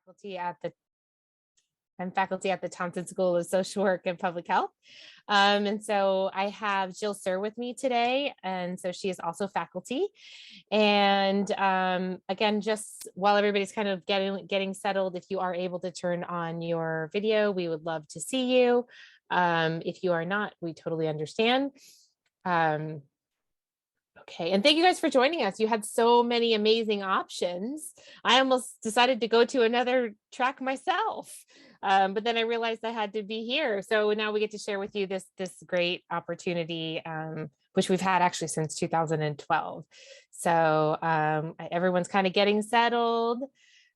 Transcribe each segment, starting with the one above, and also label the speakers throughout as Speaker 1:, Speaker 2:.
Speaker 1: faculty at the I'm faculty at the Thompson School of Social Work and Public Health. And so I have Jill Sir with me today. And so she is also faculty. And again, just while everybody's kind of getting settled, if you are able to turn on your video, we would love to see you. If you are not, we totally understand. Okay, and thank you guys for joining us. You had so many amazing options. I almost decided to go to another track myself, but then I realized I had to be here. So now we get to share with you this great opportunity, which we've had actually since 2012. So everyone's kind of getting settled.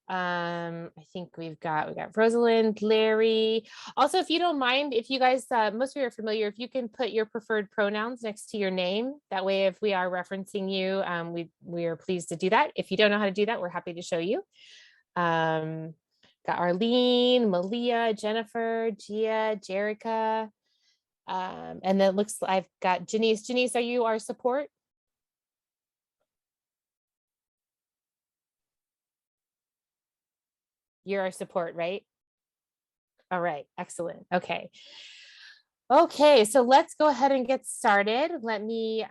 Speaker 1: I think we've got Rosalind, Larry. Also, if you don't mind, if you guys, most of you are familiar, if you can put your preferred pronouns next to your name, that way if we are referencing you, we are pleased to do that. If you don't know how to do that, we're happy to show you. Got Arlene, Malia, Jennifer, Gia, Jerica, and then it looks like I've got Janice. Janice, are you our support? You're our support, right? All right, excellent. Okay. Okay, so let's go ahead and get started. Let me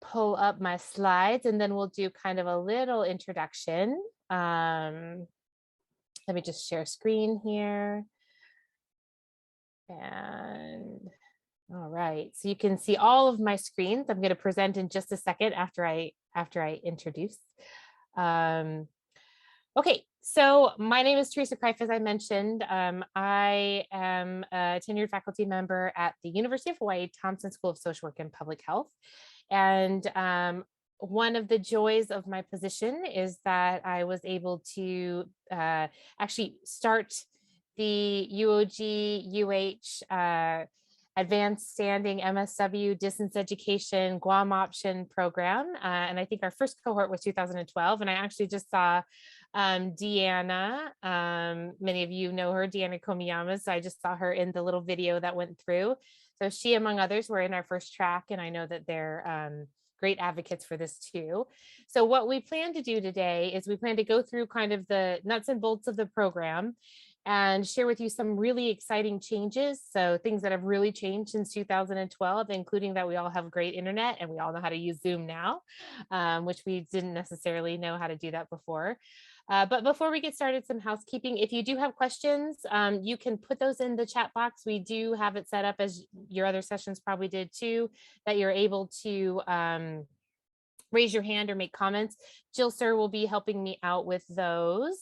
Speaker 1: pull up my slides and then we'll do kind of a little introduction. Let me just share screen here. And all right, so you can see all of my screens. I'm going to present in just a second after I introduce. Okay, so my name is Theresa Kreif, as I mentioned. I am a tenured faculty member at the University of Hawaii Thompson School of Social Work and Public Health. And one of the joys of my position is that I was able to actually start the UOG Advanced Standing MSW Distance Education Guam Option Program. And I think our first cohort was 2012. And I actually just saw Deanna, many of you know her, Deanna Komiyama. So I just saw her in the little video that went through. So she, among others, were in our first track. And I know that they're great advocates for this too. So what we plan to do today is we plan to go through kind of the nuts and bolts of the program and share with you some really exciting changes. So things that have really changed since 2012, including that we all have great internet and we all know how to use Zoom now, which we didn't necessarily know how to do that before. But before we get started, some housekeeping. If you do have questions, you can put those in the chat box. We do have it set up, as your other sessions probably did too, that you're able to raise your hand or make comments. Jill Sir will be helping me out with those.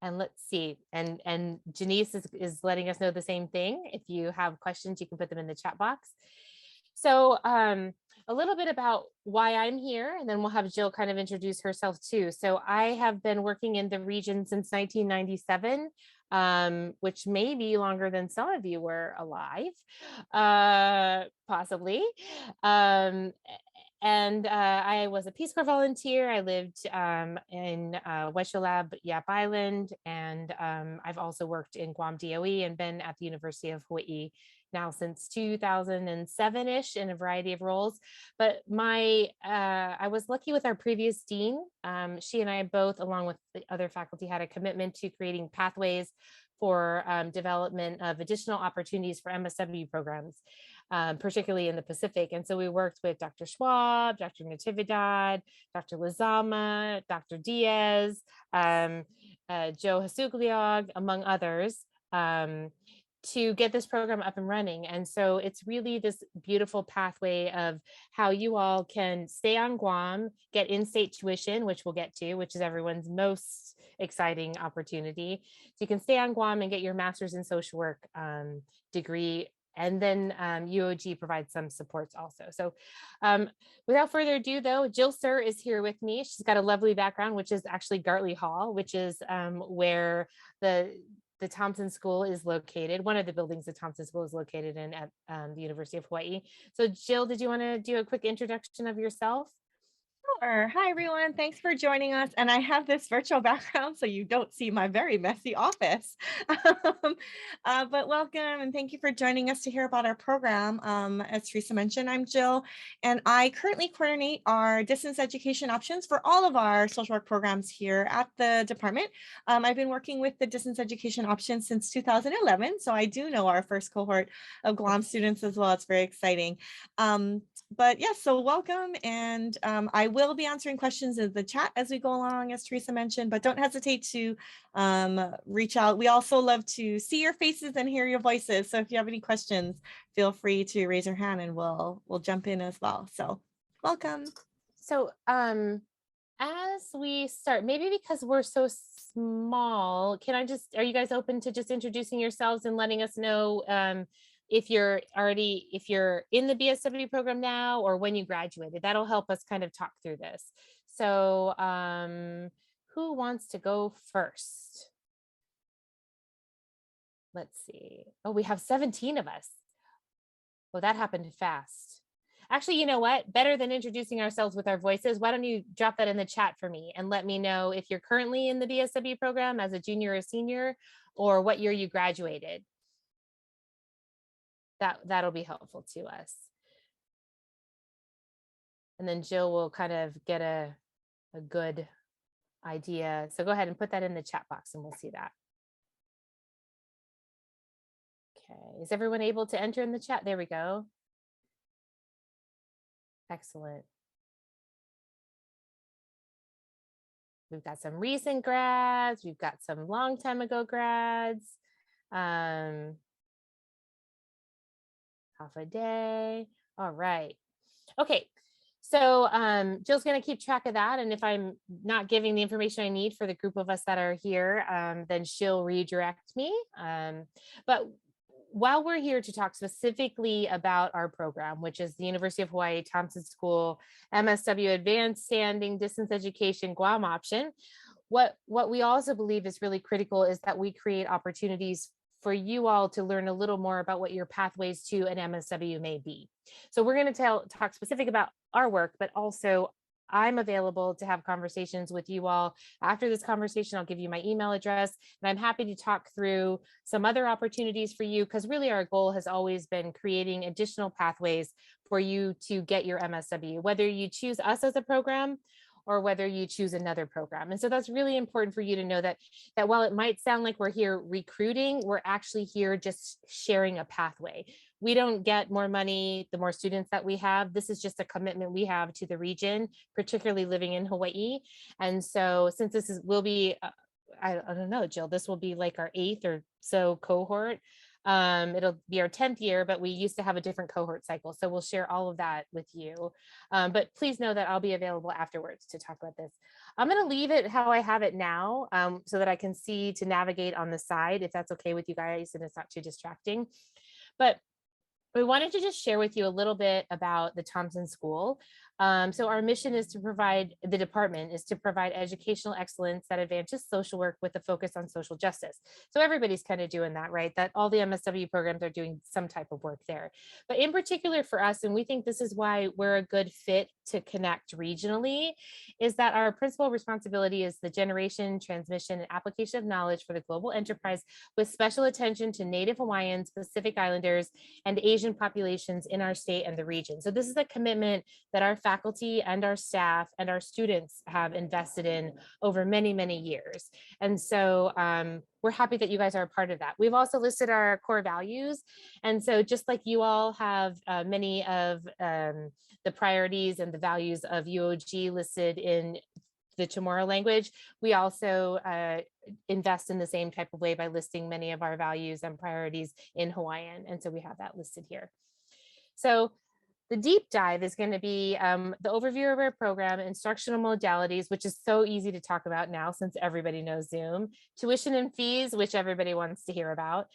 Speaker 1: And let's see, and Janice is letting us know the same thing. If you have questions, you can put them in the chat box. So a little bit about why I'm here, and then we'll have Jill kind of introduce herself too. So I have been working in the region since 1997, which may be longer than some of you were alive, possibly. And I was a Peace Corps volunteer. I lived in Weshalab, Yap Island, and I've also worked in Guam DOE and been at the University of Hawaii now since 2007-ish in a variety of roles. But I was lucky with our previous dean. She and I both, along with the other faculty, had a commitment to creating pathways for development of additional opportunities for MSW programs, particularly in the Pacific. And so we worked with Dr. Schwab, Dr. Natividad, Dr. Lazama, Dr. Diaz, Joe Hasugliog, among others, to get this program up and running. And so it's really this beautiful pathway of how you all can stay on Guam, get in-state tuition, which we'll get to, which is everyone's most exciting opportunity. So you can stay on Guam and get your master's in social work degree. And then UOG provides some supports also. So without further ado, though, Jill Sir is here with me. She's got a lovely background, which is actually Gartley Hall, which is where the Thompson School is located. One of the buildings the Thompson School is located in at the University of Hawaii. So Jill, did you want to do a quick introduction of yourself?
Speaker 2: Sure. Hi, everyone. Thanks for joining us. And I have this virtual background so you don't see my very messy office. Um, but welcome and thank you for joining us to hear about our program. As Theresa mentioned, I'm Jill, and I currently coordinate our distance education options for all of our social work programs here at the department. I've been working with the distance education options since 2011, so I do know our first cohort of Guam students as well. It's very exciting. But yes, so welcome. And I will be answering questions in the chat as we go along, as Theresa mentioned, but don't hesitate to reach out. We also love to see your faces and hear your voices. So if you have any questions, feel free to raise your hand and we'll jump in as well. So welcome.
Speaker 1: So as we start, maybe because we're so small, are you guys open to just introducing yourselves and letting us know if you're in the BSW program now or when you graduated? That'll help us kind of talk through this. So who wants to go first? Let's see. Oh, we have 17 of us. Oh, that happened fast. Actually, you know what? Better than introducing ourselves with our voices, why don't you drop that in the chat for me and let me know if you're currently in the BSW program as a junior or senior, or what year you graduated. That'll be helpful to us. And then Jill will kind of get a good idea. So go ahead and put that in the chat box and we'll see that. Okay, is everyone able to enter in the chat? There we go. Excellent. We've got some recent grads. We've got some long time ago grads. Half a day. All right. Okay. So Jill's going to keep track of that. And if I'm not giving the information I need for the group of us that are here, then she'll redirect me. But while we're here to talk specifically about our program, which is the University of Hawaii Thompson School MSW Advanced Standing Distance Education Guam option, what we also believe is really critical is that we create opportunities for you all to learn a little more about what your pathways to an MSW may be. So we're going to talk specific about our work, but also I'm available to have conversations with you all. After this conversation, I'll give you my email address, and I'm happy to talk through some other opportunities for you, because really our goal has always been creating additional pathways for you to get your MSW, whether you choose us as a program or whether you choose another program. And so that's really important for you to know that while it might sound like we're here recruiting, we're actually here just sharing a pathway. We don't get more money the more students that we have. This is just a commitment we have to the region, particularly living in Hawaii. And so since will be, I don't know, Jill, this will be like our 8th or so cohort. It'll be our 10th year, but we used to have a different cohort cycle. So we'll share all of that with you. But please know that I'll be available afterwards to talk about this. I'm going to leave it how I have it now, so that I can see to navigate on the side, if that's okay with you guys and it's not too distracting. But we wanted to just share with you a little bit about the Thompson School. So our mission is to provide, the department is to provide educational excellence that advances social work with a focus on social justice. So everybody's kind of doing that, right? That all the MSW programs are doing some type of work there. But in particular for us, and we think this is why we're a good fit to connect regionally, is that our principal responsibility is the generation, transmission, and application of knowledge for the global enterprise, with special attention to Native Hawaiians, Pacific Islanders, and Asian populations in our state and the region. So this is a commitment that our faculty and our staff and our students have invested in over many, many years. And so we're happy that you guys are a part of that. We've also listed our core values. And so just like you all have many of the priorities and the values of UOG listed in the Chamorro language, we also invest in the same type of way by listing many of our values and priorities in Hawaiian. And so we have that listed here. So the deep dive is going to be the overview of our program, instructional modalities, which is so easy to talk about now since everybody knows Zoom, tuition and fees, which everybody wants to hear about,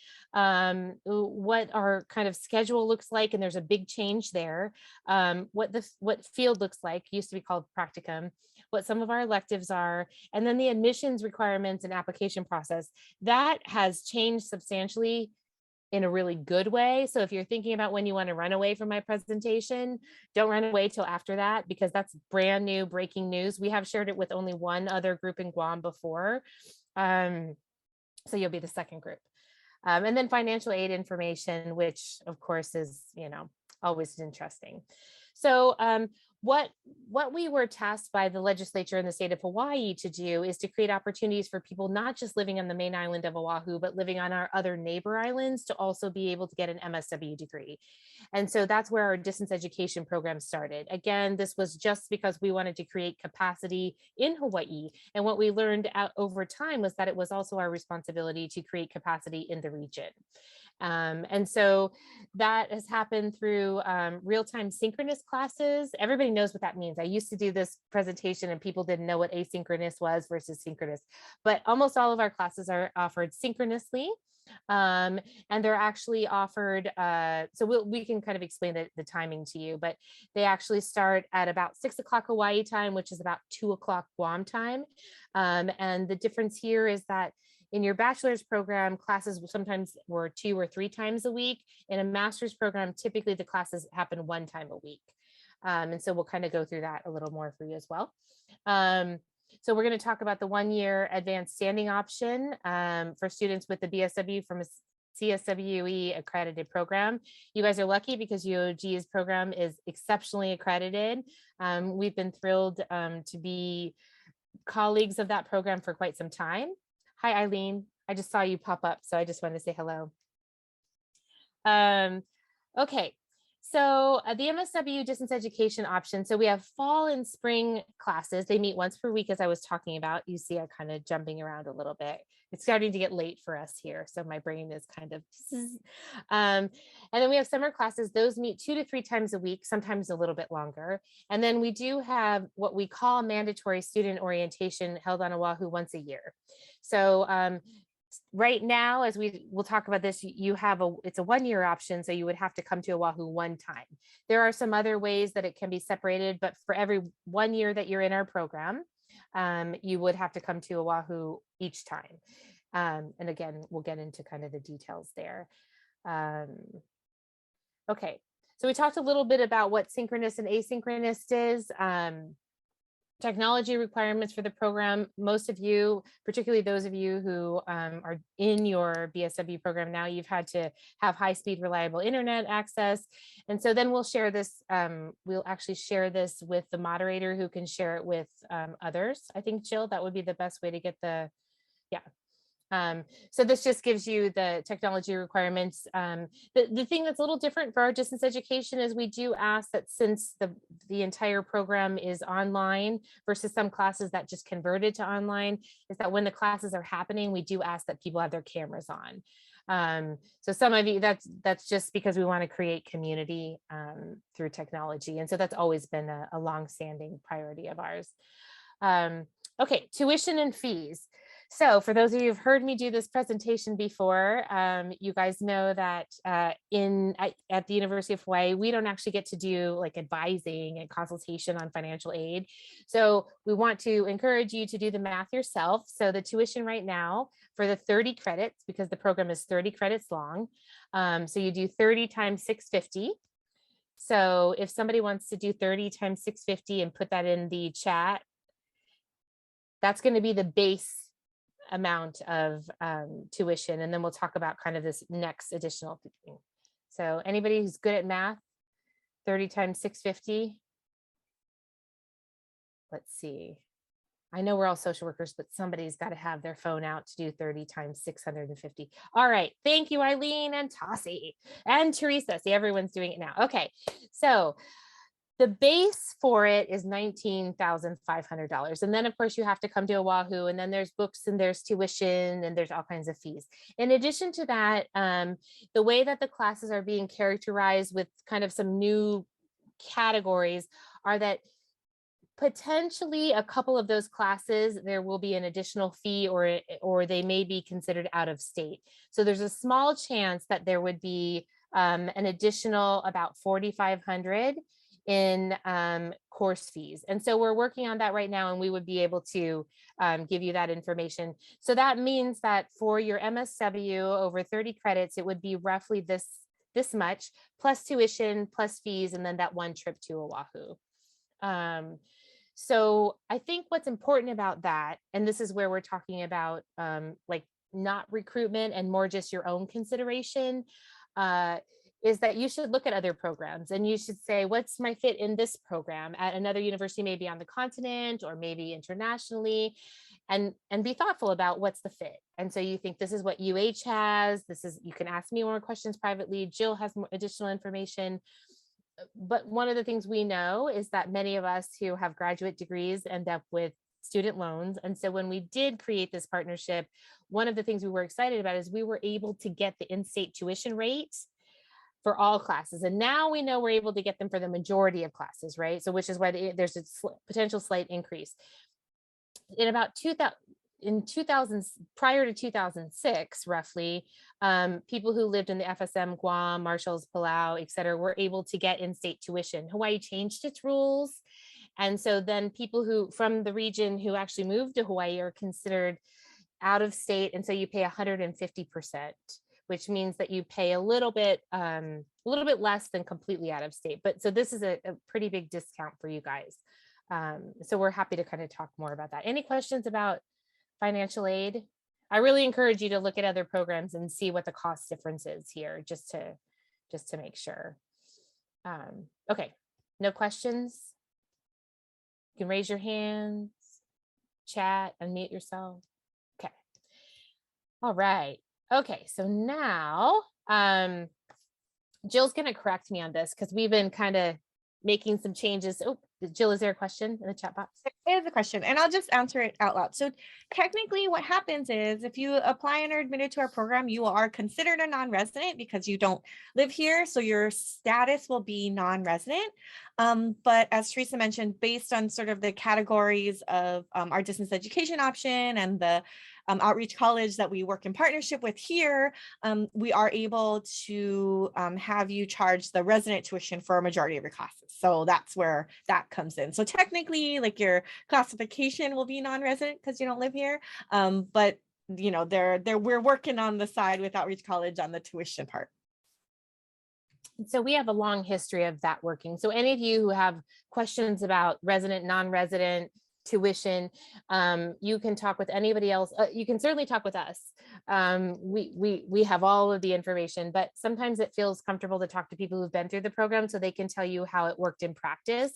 Speaker 1: what our kind of schedule looks like, and there's a big change there, what field looks like, used to be called practicum, what some of our electives are, and then the admissions requirements and application process. That has changed substantially in a really good way. So if you're thinking about when you want to run away from my presentation, don't run away till after that, because that's brand new breaking news. We have shared it with only one other group in Guam before. So you'll be the second group. And then financial aid information, which of course is, always interesting. So what we were tasked by the legislature in the state of Hawaii to do is to create opportunities for people not just living on the main island of Oahu, but living on our other neighbor islands to also be able to get an MSW degree. And so that's where our distance education program started. Again, this was just because we wanted to create capacity in Hawaii. And what we learned over time was that it was also our responsibility to create capacity in the region. And so that has happened through real-time synchronous classes. Everybody knows what that means. I used to do this presentation and people didn't know what asynchronous was versus synchronous, but almost all of our classes are offered synchronously. And they're actually offered, so we can kind of explain the timing to you, but they actually start at about 6 o'clock Hawaii time, which is about 2 o'clock Guam time. And the difference here is that in your bachelor's program, classes sometimes were 2 or 3 times a week. In a master's program, typically the classes happen 1 time a week. And so we'll kind of go through that a little more for you as well. So we're going to talk about the 1-year advanced standing option for students with the BSW from a CSWE accredited program. You guys are lucky because UOG's program is exceptionally accredited. We've been thrilled to be colleagues of that program for quite some time. Hi, Eileen. I just saw you pop up, so I just wanted to say hello. Okay, so the MSW distance education option. So we have fall and spring classes. They meet once per week, as I was talking about. You see, I'm kind of jumping around a little bit. It's starting to get late for us here, so my brain is kind of. And then we have summer classes. Those meet 2 to 3 times a week, sometimes a little bit longer. And then we do have what we call mandatory student orientation held on Oahu once a year. So right now, as we'll talk about this, it's a 1-year option, so you would have to come to Oahu 1 time. There are some other ways that it can be separated, but for every 1 year that you're in our program, you would have to come to Oahu each time. And again, we'll get into kind of the details there. Okay, so we talked a little bit about what synchronous and asynchronous is. Technology requirements for the program. Most of you, particularly those of you who are in your BSW program now, you've had to have high-speed, reliable internet access. And so then we'll share this, we'll actually share this with the moderator who can share it with others. I think, Jill, that would be the best way to get yeah. So this just gives you the technology requirements. The thing that's a little different for our distance education is we do ask that, since the entire program is online versus some classes that just converted to online, is that when the classes are happening, we do ask that people have their cameras on. So some of you, that's just because we want to create community through technology. And so that's always been a long-standing priority of ours. Okay, tuition and fees. So for those of you who've heard me do this presentation before, you guys know that at the University of Hawaii, we don't actually get to do like advising and consultation on financial aid. So we want to encourage you to do the math yourself. So the tuition right now for the 30 credits, because the program is 30 credits long, so you do 30 times 650. So if somebody wants to do 30 times 650 and put that in the chat, that's going to be the base amount of tuition. And then we'll talk about kind of this next additional thing. So anybody who's good at math, 30 times 650. Let's see. I know we're all social workers, but somebody's got to have their phone out to do 30 times 650. All right. Thank you, Eileen and Tossie and Theresa. See, everyone's doing it now. Okay. So the base for it is $19,500. And then of course you have to come to Oahu, and then there's books and there's tuition and there's all kinds of fees. In addition to that, the way that the classes are being characterized with kind of some new categories are that potentially a couple of those classes, there will be an additional fee, or they may be considered out of state. So there's a small chance that there would be an additional about $4,500 in course fees. And so we're working on that right now, and we would be able to give you that information. So that means that for your MSW over 30 credits, it would be roughly this much plus tuition plus fees, and then that one trip to Oahu. So I think what's important about that, and this is where we're talking about like not recruitment and more just your own consideration, is that you should look at other programs and you should say, what's my fit in this program at another university, maybe on the continent or maybe internationally, and be thoughtful about what's the fit. And so you think this is what UH has, you can ask me more questions privately. Jill has more additional information. But one of the things we know is that many of us who have graduate degrees end up with student loans. And so when we did create this partnership, one of the things we were excited about is we were able to get the in-state tuition rate for all classes. And now we know we're able to get them for the majority of classes, right? So which is why there's a potential slight increase. In about 2000, prior to 2006, roughly, people who lived in the FSM, Guam, Marshalls, Palau, et cetera, were able to get in-state tuition. Hawaii changed its rules. And so then people who from the region who actually moved to Hawaii are considered out of state. And so you pay 150%, which means that you pay a little bit less than completely out of state. But so this is a pretty big discount for you guys. So we're happy to kind of talk more about that. Any questions about financial aid? I really encourage you to look at other programs and see what the cost difference is here, just to make sure. Okay, no questions? You can raise your hands, chat, unmute yourself. Okay. All right. Okay, so now Jill's going to correct me on this because we've been kind of making some changes. Oh, Jill, is there a question in the chat box?
Speaker 2: There is a question, and I'll just answer it out loud. So technically what happens is if you apply and are admitted to our program, you are considered a non-resident because you don't live here. So your status will be non-resident. But as Theresa mentioned, based on sort of the categories of our distance education option and the outreach college that we work in partnership with here, we are able to have you charge the resident tuition for a majority of your classes. So that's where that comes in. So technically, like your classification will be non-resident because you don't live here. But you know, we're working on the side with outreach college on the tuition part.
Speaker 1: So we have a long history of that working. So any of you who have questions about resident, non-resident tuition, you can talk with anybody else. You can certainly talk with us. We have all of the information, but sometimes it feels comfortable to talk to people who've been through the program so they can tell you how it worked in practice,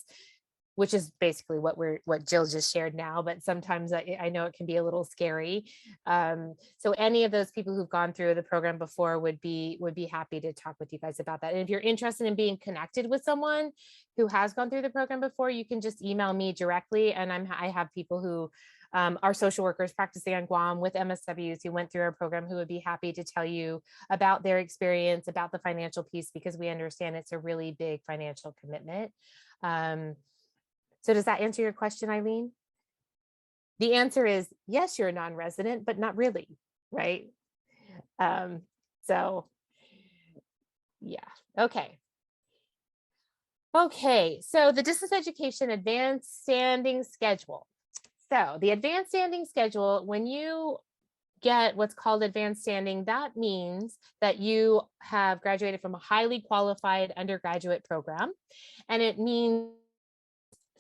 Speaker 1: which is basically what Jill just shared now, but sometimes I know it can be a little scary. So any of those people who've gone through the program before would be happy to talk with you guys about that. And if you're interested in being connected with someone who has gone through the program before, you can just email me directly. And I have people who are social workers practicing on Guam with MSWs who went through our program who would be happy to tell you about their experience, about the financial piece, because we understand it's a really big financial commitment. So does that answer your question, Eileen? The answer is yes, you're a non-resident, but not really, right? So yeah, okay. Okay, so the distance education advanced standing schedule. So the advanced standing schedule, when you get what's called advanced standing, that means that you have graduated from a highly qualified undergraduate program. And it means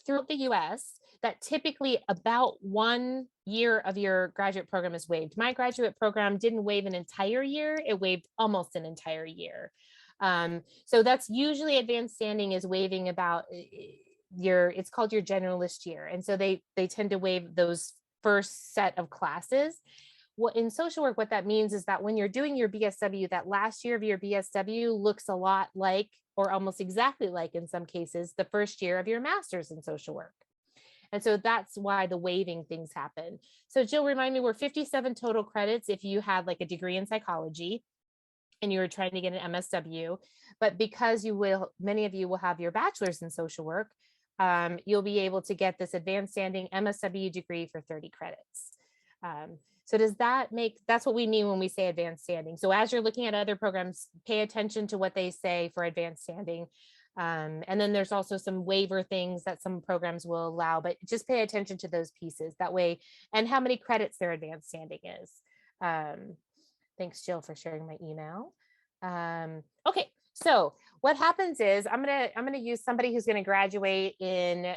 Speaker 1: throughout the US that typically about 1 year of your graduate program is waived. My graduate program didn't waive an entire year, it waived almost an entire year. So that's usually advanced standing is waiving about it's called your generalist year. And so they tend to waive those first set of classes. What in social work, what that means is that when you're doing your BSW, that last year of your BSW looks a lot like, or almost exactly like in some cases, the first year of your master's in social work. And so that's why the waiving things happen. So Jill, remind me, we're 57 total credits if you had like a degree in psychology and you were trying to get an MSW, but because many of you will have your bachelor's in social work, you'll be able to get this advanced standing MSW degree for 30 credits. So does that that's what we mean when we say advanced standing. So as you're looking at other programs, pay attention to what they say for advanced standing. And then there's also some waiver things that some programs will allow, but just pay attention to those pieces that way, and how many credits their advanced standing is. Thanks, Jill, for sharing my email. Okay, so what happens is I'm gonna use somebody who's gonna graduate in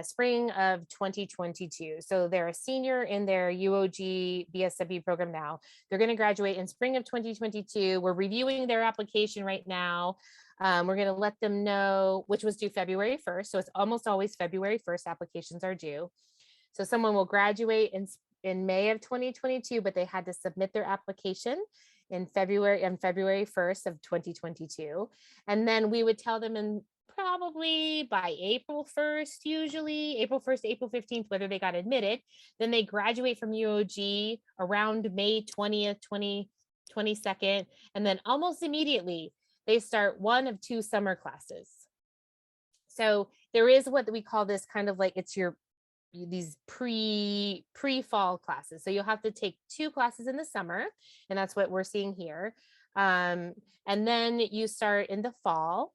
Speaker 1: spring of 2022. So they're a senior in their UOG BSW program now. They're gonna graduate in spring of 2022. We're reviewing their application right now. We're gonna let them know, which was due February 1st. So it's almost always February 1st applications are due. So someone will graduate in May of 2022, but they had to submit their application in February 1st of 2022. And then we would tell them in probably by April 1st, usually April 1st, April 15th, whether they got admitted. Then they graduate from UOG around May 20th, 22nd. And then almost immediately, they start one of 2 summer classes. So there is what we call this kind of like, it's these pre-fall classes. So you'll have to take 2 classes in the summer, and that's what we're seeing here. And then you start in the fall.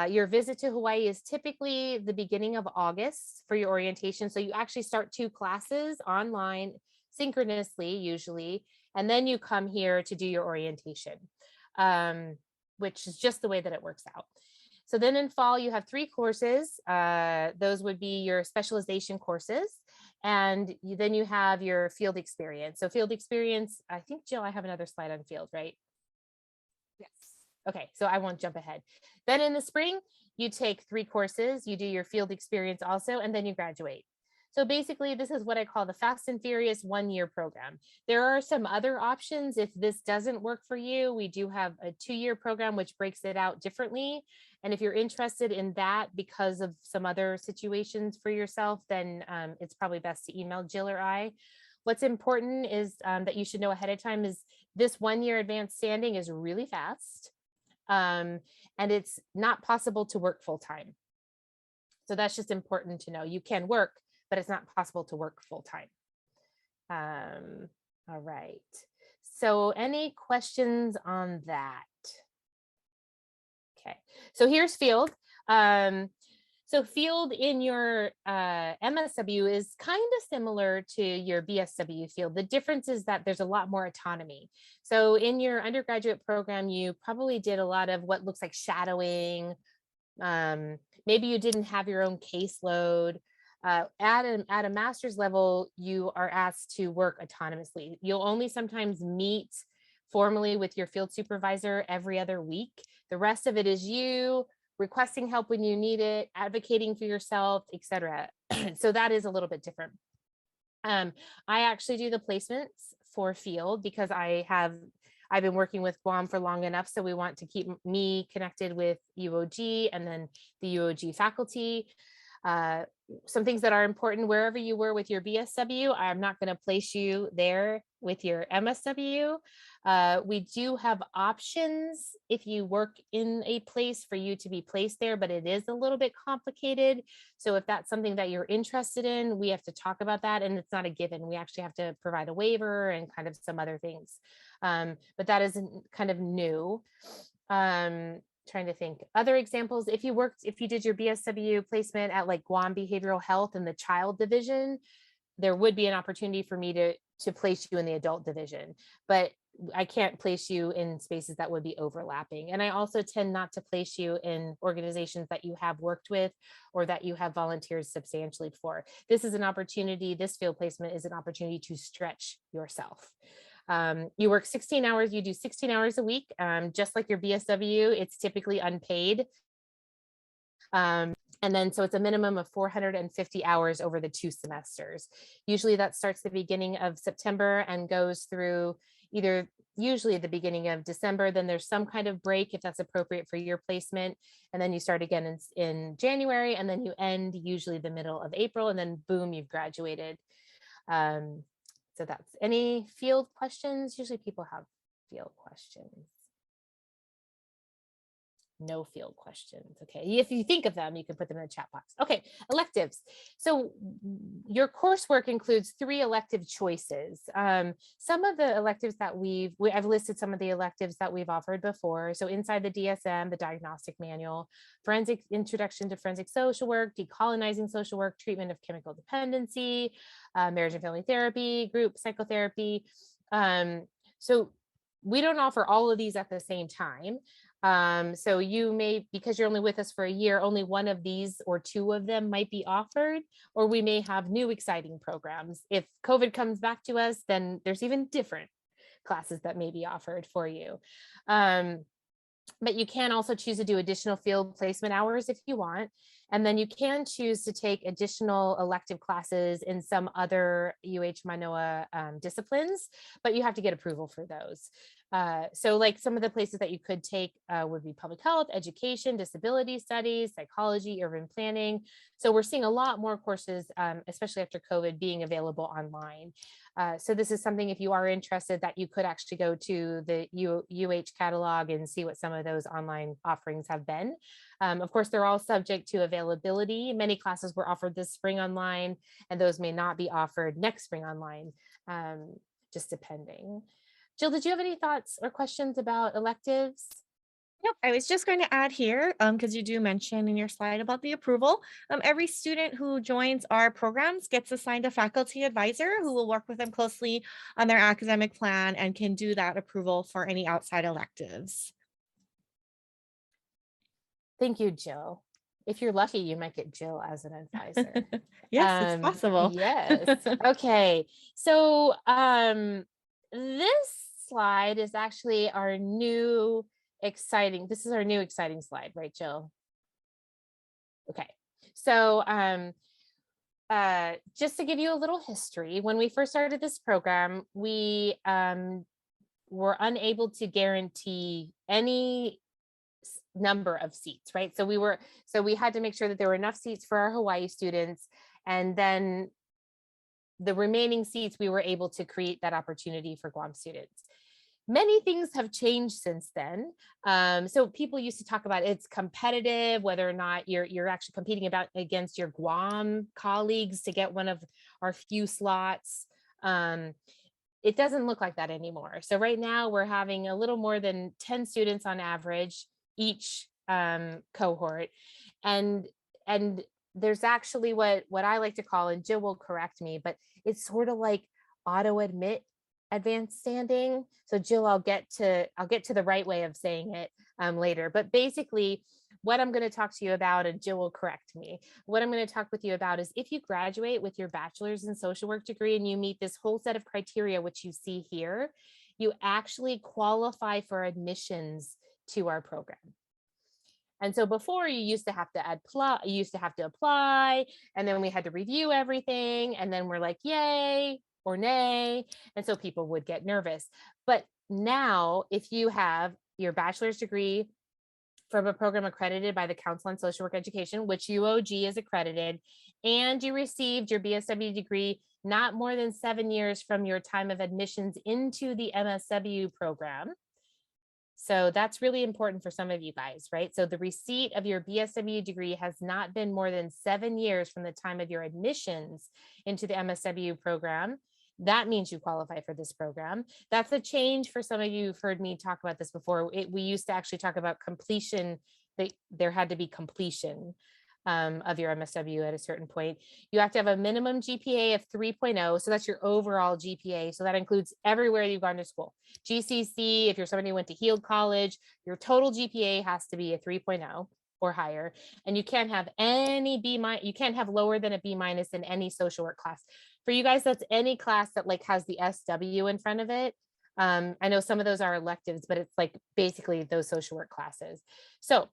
Speaker 1: Your visit to Hawaii is typically the beginning of August for your orientation. So you actually start 2 classes online synchronously usually, and then you come here to do your orientation, which is just the way that it works out. So then in fall, you have 3 courses. Those would be your specialization courses. And then you have your field experience. So field experience, I think, Jill, I have another slide on field, right? Yes. Okay, so I won't jump ahead. Then in the spring, you take 3 courses, you do your field experience also, and then you graduate. So basically, this is what I call the fast and furious 1-year program. There are some other options. If this doesn't work for you, we do have a 2-year program, which breaks it out differently. And if you're interested in that because of some other situations for yourself, then it's probably best to email Jill or I. What's important is that you should know ahead of time is this 1-year advanced standing is really fast. And it's not possible to work full time. So that's just important to know. You can work, but it's not possible to work full time. All right. So any questions on that? Okay, so here's field. So field in your MSW is kind of similar to your BSW field. The difference is that there's a lot more autonomy. So in your undergraduate program, you probably did a lot of what looks like shadowing. Maybe you didn't have your own caseload. At a master's level, you are asked to work autonomously. You'll only sometimes meet formally with your field supervisor every other week. The rest of it is you requesting help when you need it, advocating for yourself, etc. So that is a little bit different. I actually do the placements for field because I've been working with Guam for long enough, so we want to keep me connected with UOG and then the UOG faculty. Some things that are important wherever you were with your BSW, I'm not going to place you there with your MSW. We do have options if you work in a place for you to be placed there, but it is a little bit complicated. So if that's something that you're interested in, we have to talk about that, and it's not a given. We actually have to provide a waiver and kind of some other things. But that is kind of new. Trying to think other examples. If you did your BSW placement at like Guam Behavioral Health in the child division, there would be an opportunity for me to place you in the adult division, but I can't place you in spaces that would be overlapping. And I also tend not to place you in organizations that you have worked with or that you have volunteered substantially for. This is an opportunity, this field placement is an opportunity to stretch yourself. You work 16 hours, you do 16 hours a week, just like your BSW, it's typically unpaid. And then, so it's a minimum of 450 hours over the 2 semesters. Usually that starts the beginning of September and goes through usually the beginning of December. Then there's some kind of break if that's appropriate for your placement. And then you start again in January, and then you end usually the middle of April, and then boom, you've graduated. So that's any field questions. Usually people have field questions. No field questions. Okay. If you think of them, you can put them in the chat box. Okay. Electives. So your coursework includes 3 elective choices. Some of the electives that I've listed some of the electives that we've offered before. So inside the DSM, the diagnostic manual, forensic introduction to forensic social work, decolonizing social work, treatment of chemical dependency, marriage and family therapy, group psychotherapy. So we don't offer all of these at the same time. So you may, because you're only with us for a year, only one of these or 2 of them might be offered, or we may have new exciting programs. If COVID comes back to us, then there's even different classes that may be offered for you. But you can also choose to do additional field placement hours if you want. And then you can choose to take additional elective classes in some other Manoa disciplines, but you have to get approval for those. So like some of the places that you could take would be public health, education, disability studies, psychology, urban planning. So we're seeing a lot more courses, especially after COVID, being available online. So this is something, if you are interested, that you could actually go to the UH catalog and see what some of those online offerings have been. Of course, they're all subject to availability. Many classes were offered this spring online, and those may not be offered next spring online, just depending. Jill, did you have any thoughts or questions about electives?
Speaker 2: Yep, I was just going to add here, because you do mention in your slide about the approval. Every student who joins our programs gets assigned a faculty advisor who will work with them closely on their academic plan and can do that approval for any outside electives.
Speaker 1: Thank you, Jill. If you're lucky, you might get Jill as an advisor.
Speaker 2: Yes, it's possible.
Speaker 1: Yes. Okay. So this slide is actually our new exciting, this is our new exciting slide, right, Jill? Okay. So just to give you a little history, when we first started this program, we were unable to guarantee any number of seats, right? So we had to make sure that there were enough seats for our Hawaii students, and then the remaining seats we were able to create that opportunity for Guam students. Many things have changed since then. So people used to talk about it's competitive, whether or not you're actually competing against your Guam colleagues to get one of our few slots. It doesn't look like that anymore. So right now we're having a little more than 10 students on average each cohort, and there's actually what I like to call, and Jill will correct me, but it's sort of like auto admit advanced standing. So Jill, I'll get to the right way of saying it later, but basically what I'm going to talk to you about, and Jill will correct me, what I'm going to talk with you about is if you graduate with your bachelor's in social work degree and you meet this whole set of criteria, which you see here, you actually qualify for admissions to our program. And so before, you used to have to apply, and then we had to review everything, and then we're like, yay or nay. And so people would get nervous. But now, if you have your bachelor's degree from a program accredited by the Council on Social Work Education, which UOG is accredited, and you received your BSW degree not more than 7 years from your time of admissions into the MSW program. So that's really important for some of you guys, right? So the receipt of your BSW degree has not been more than 7 years from the time of your admissions into the MSW program. That means you qualify for this program. That's a change for some of you who've heard me talk about this before. We used to actually talk about completion, that there had to be completion of your MSW at a certain point. You have to have a minimum GPA of 3.0. So that's your overall GPA. So that includes everywhere you've gone to school. GCC, if you're somebody who went to Heald College, your total GPA has to be a 3.0 or higher. And you can't have any you can't have lower than a B- in any social work class. For you guys, that's any class that like has the SW in front of it. I know some of those are electives, but it's like basically those social work classes. So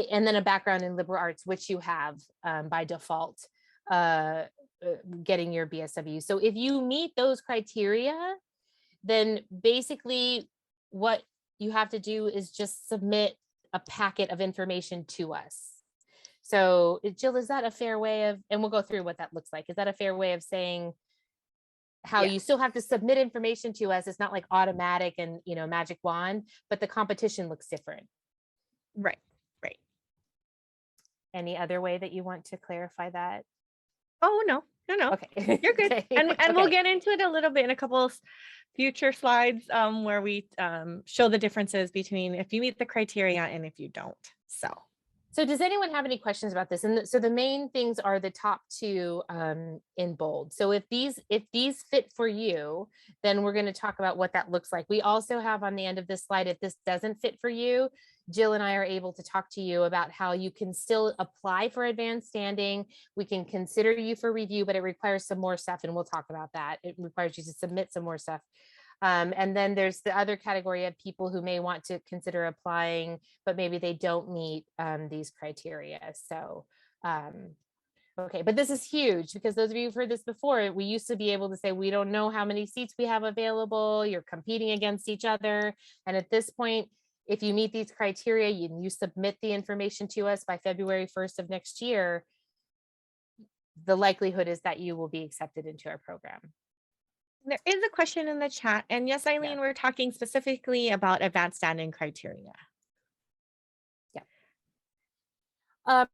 Speaker 1: and then a background in liberal arts, which you have by default, getting your BSW. So if you meet those criteria, then basically what you have to do is just submit a packet of information to us. So Jill, is that a fair way of, and we'll go through what that looks like. Is that a fair way of saying how you still have to submit information to us? It's not like automatic and, magic wand, but the competition looks different.
Speaker 2: Right. Right.
Speaker 1: Any other way that you want to clarify that?
Speaker 2: Oh, no, no, no.
Speaker 1: Okay.
Speaker 2: You're good.
Speaker 1: Okay.
Speaker 2: And we'll
Speaker 1: Okay.
Speaker 2: get into it a little bit in a couple of future slides where we show the differences between if you meet the criteria and if you don't.
Speaker 1: So does anyone have any questions about this? And so the main things are the top two in bold. So if these fit for you, then we're going to talk about what that looks like. We also have on the end of this slide, if this doesn't fit for you, Jill and I are able to talk to you about how you can still apply for advanced standing. We can consider you for review, but it requires some more stuff, and we'll talk about that. It requires you to submit some more stuff. And then there's the other category of people who may want to consider applying, but maybe they don't meet these criteria. So, okay, but this is huge because those of you who've heard this before, we used to be able to say, we don't know how many seats we have available. You're competing against each other. And at this point, if you meet these criteria, you submit the information to us by February 1st of next year, the likelihood is that you will be accepted into our program.
Speaker 2: There is a question in the chat. And yes, Eileen,
Speaker 1: Yeah.
Speaker 2: we're talking specifically about advanced standing criteria.
Speaker 1: Yeah.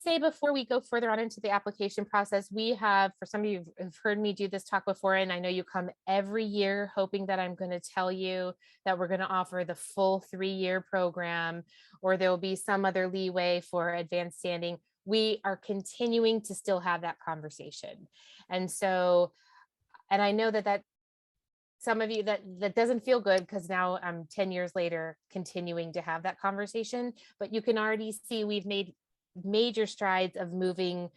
Speaker 1: Say before we go further on into the application process, we have, for some of you who've heard me do this talk before, and I know you come every year hoping that I'm going to tell you that we're going to offer the full 3-year program, or there will be some other leeway for advanced standing. We are continuing to still have that conversation. And so, and I know that some of you that doesn't feel good because now I'm 10 years later continuing to have that conversation, but you can already see we've made major strides of moving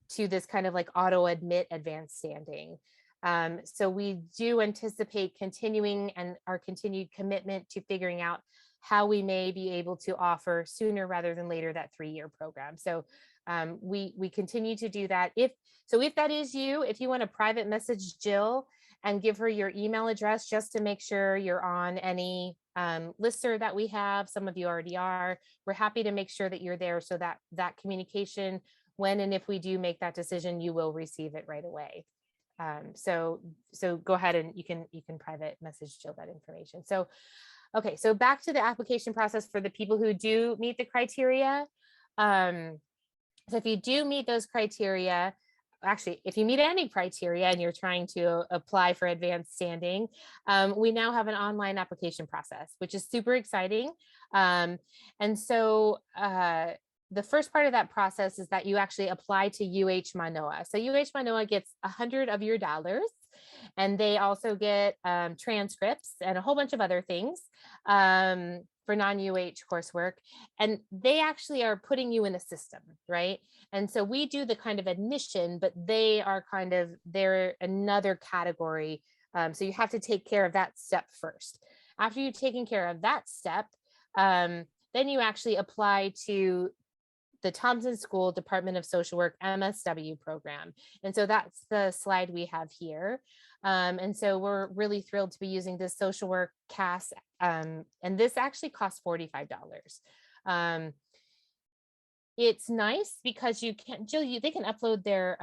Speaker 1: to this kind of like auto admit advanced standing. So we do anticipate continuing and our continued commitment to figuring out how we may be able to offer sooner rather than later that 3-year program. So we continue to do that. If that is you, if you want to private message Jill and give her your email address just to make sure you're on any listserv that we have, some of you already are, we're happy to make sure that you're there so that that communication, when and if we do make that decision, you will receive it right away. So go ahead and you can private message Jill that information. So, okay, so back to the application process for the people who do meet the criteria. So if you do meet those criteria, actually, if you meet any criteria and you're trying to apply for advanced standing, we now have an online application process, which is super exciting. And so the first part of that process is that you actually apply to UH Manoa. So UH Manoa gets 100 of your dollars, and they also get transcripts and a whole bunch of other things for non-UH coursework. And they actually are putting you in a system, right? And so we do the kind of admission, but they're another category. So you have to take care of that step first. After you've taken care of that step, then you actually apply to the Thompson School Department of Social Work MSW program. And so that's the slide we have here. And so we're really thrilled to be using this social work CAS. And this actually costs $45. It's nice because you can, Jill, they can upload their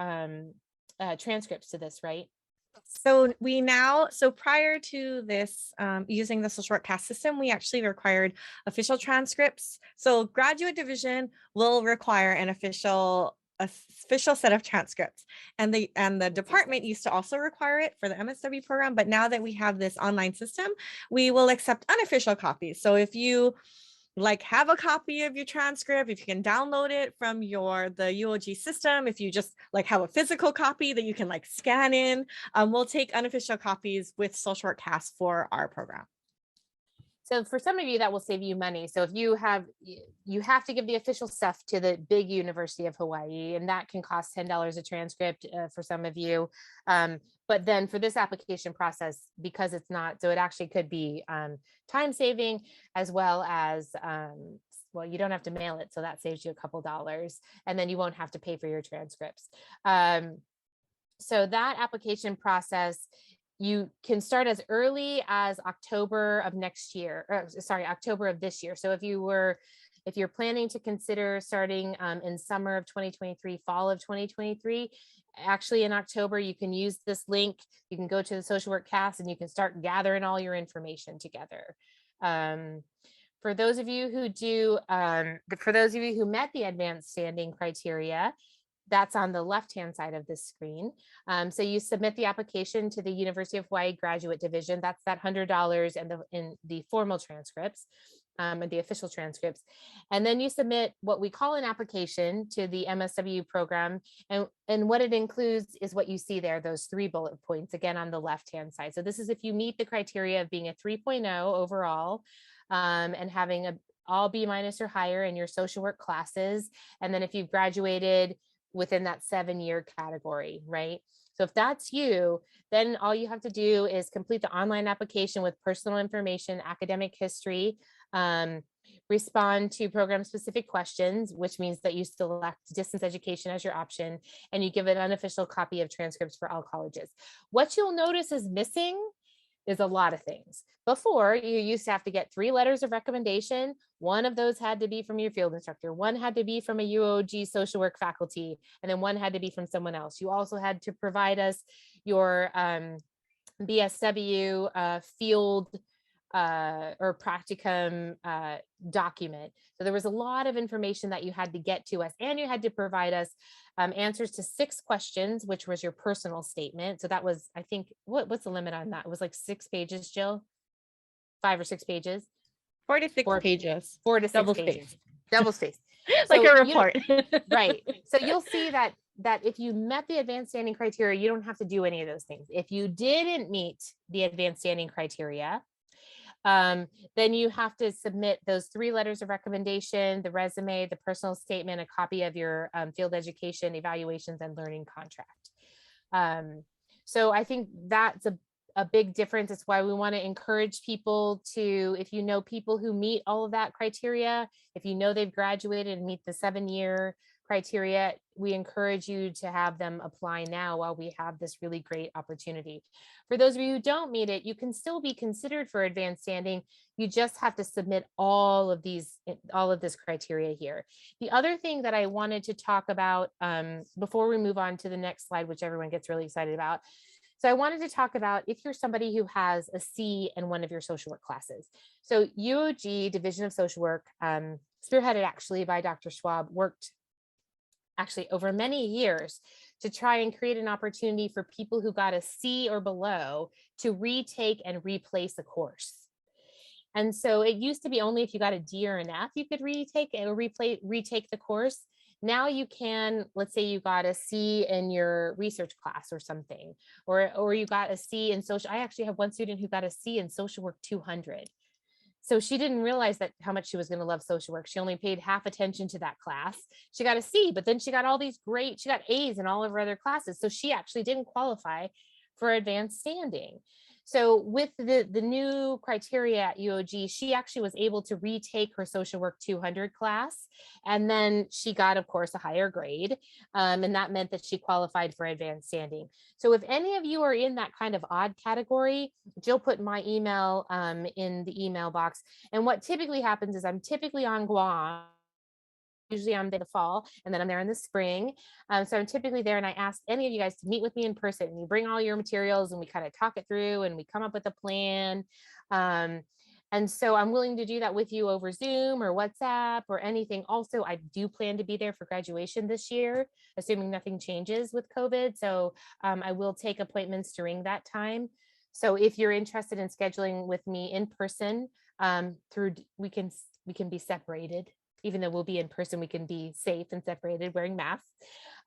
Speaker 1: transcripts to this, right?
Speaker 2: So prior to this, using the social work CAS system, we actually required official transcripts. So graduate division will require an official set of transcripts, and the department used to also require it for the MSW program. But now that we have this online system, we will accept unofficial copies. So if you have a copy of your transcript, if you can download it from the UOG system, if you just have a physical copy that you can scan in, we'll take unofficial copies with social work CAS for our program.
Speaker 1: So for some of you, that will save you money. So if you have to give the official stuff to the big University of Hawaii, and that can cost $10 a transcript for some of you. But then for this application process, because it's not, so it actually could be time saving, as well as, well, you don't have to mail it. So that saves you a couple dollars, and then you won't have to pay for your transcripts. So that application process, you can start as early as October of next year, or sorry, October of this year. So if you're planning to consider starting in summer of 2023, fall of 2023, actually in October, you can use this link. You can go to the social work CAS and you can start gathering all your information together. For those of you who do, for those of you who met the advanced standing criteria, that's on the left-hand side of this screen. So you submit the application to the University of Hawaii Graduate Division. That's that $100 and in the formal transcripts and the official transcripts. And then you submit what we call an application to the MSW program. And what it includes is what you see there, those 3 bullet points, again, on the left-hand side. So this is if you meet the criteria of being a 3.0 overall and having all B- or higher in your social work classes. And then if you've graduated within that 7-year category, right? So if that's you, then all you have to do is complete the online application with personal information, academic history, respond to program specific questions, which means that you select distance education as your option, and you give an unofficial copy of transcripts for all colleges. What you'll notice is missing is a lot of things. Before, you used to have to get 3 letters of recommendation. One of those had to be from your field instructor. One had to be from a UOG social work faculty, and then one had to be from someone else. You also had to provide us your BSW field or practicum document. So there was a lot of information that you had to get to us, and you had to provide us answers to 6 questions, which was your personal statement. So that was, I think, what's the limit on that? It was like 6 pages, Jill, 5 or 6 pages.
Speaker 2: 4 to 6
Speaker 1: 4
Speaker 2: pages.
Speaker 1: 4 to 6
Speaker 2: Double
Speaker 1: pages.
Speaker 2: space.
Speaker 1: Double space.
Speaker 2: Like
Speaker 1: So,
Speaker 2: a report.
Speaker 1: Right. So you'll see that if you met the advanced standing criteria, you don't have to do any of those things. If you didn't meet the advanced standing criteria, then you have to submit those 3 letters of recommendation, the resume, the personal statement, a copy of your field education evaluations and learning contract. So I think that's a big difference. It's why we want to encourage people to, if you know people who meet all of that criteria, if you know they've graduated and meet the 7-year criteria, we encourage you to have them apply now while we have this really great opportunity. For those of you who don't meet it, you can still be considered for advanced standing. You just have to submit all of this criteria here. The other thing that I wanted to talk about before we move on to the next slide, which everyone gets really excited about. So I wanted to talk about if you're somebody who has a C in one of your social work classes. So UOG Division of Social Work, spearheaded actually by Dr. Schwab, worked actually over many years to try and create an opportunity for people who got a C or below to retake and replace a course. And so it used to be only if you got a D or an F, you could retake the course. Now you can, let's say you got a C in your research class or something, or you got a C in social. I actually have one student who got a C in social work 200. So she didn't realize that how much she was going to love social work. She only paid half attention to that class. She got a C, but then she got she got A's in all of her other classes. So she actually didn't qualify for advanced standing. So with the new criteria at UOG, she actually was able to retake her social work 200 class. And then she got, of course, a higher grade. And that meant that she qualified for advanced standing. So if any of you are in that kind of odd category, Jill put my email in the email box. And what typically happens is I'm typically on Guam. Usually I'm there in the fall, and then I'm there in the spring. So I'm typically there, and I ask any of you guys to meet with me in person. And you bring all your materials, and we kind of talk it through, and we come up with a plan. And so I'm willing to do that with you over Zoom or WhatsApp or anything. Also, I do plan to be there for graduation this year, assuming nothing changes with COVID. So I will take appointments during that time. So if you're interested in scheduling with me in person, we can be separated. Even though we'll be in person, we can be safe and separated wearing masks.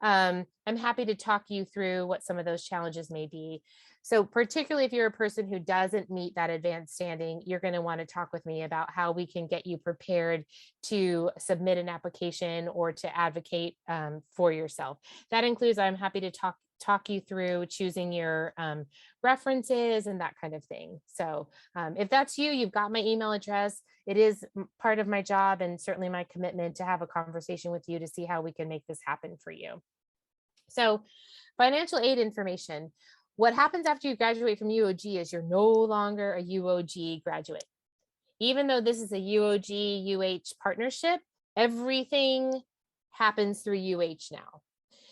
Speaker 1: I'm happy to talk you through what some of those challenges may be. So particularly if you're a person who doesn't meet that advanced standing, you're going to want to talk with me about how we can get you prepared to submit an application or to advocate for yourself. That includes, I'm happy to talk you through choosing your references and that kind of thing. So if that's you, you've got my email address. It is part of my job and certainly my commitment to have a conversation with you to see how we can make this happen for you. So financial aid information. What happens after you graduate from UOG is you're no longer a UOG graduate. Even though this is a UOG UH partnership, everything happens through UH now.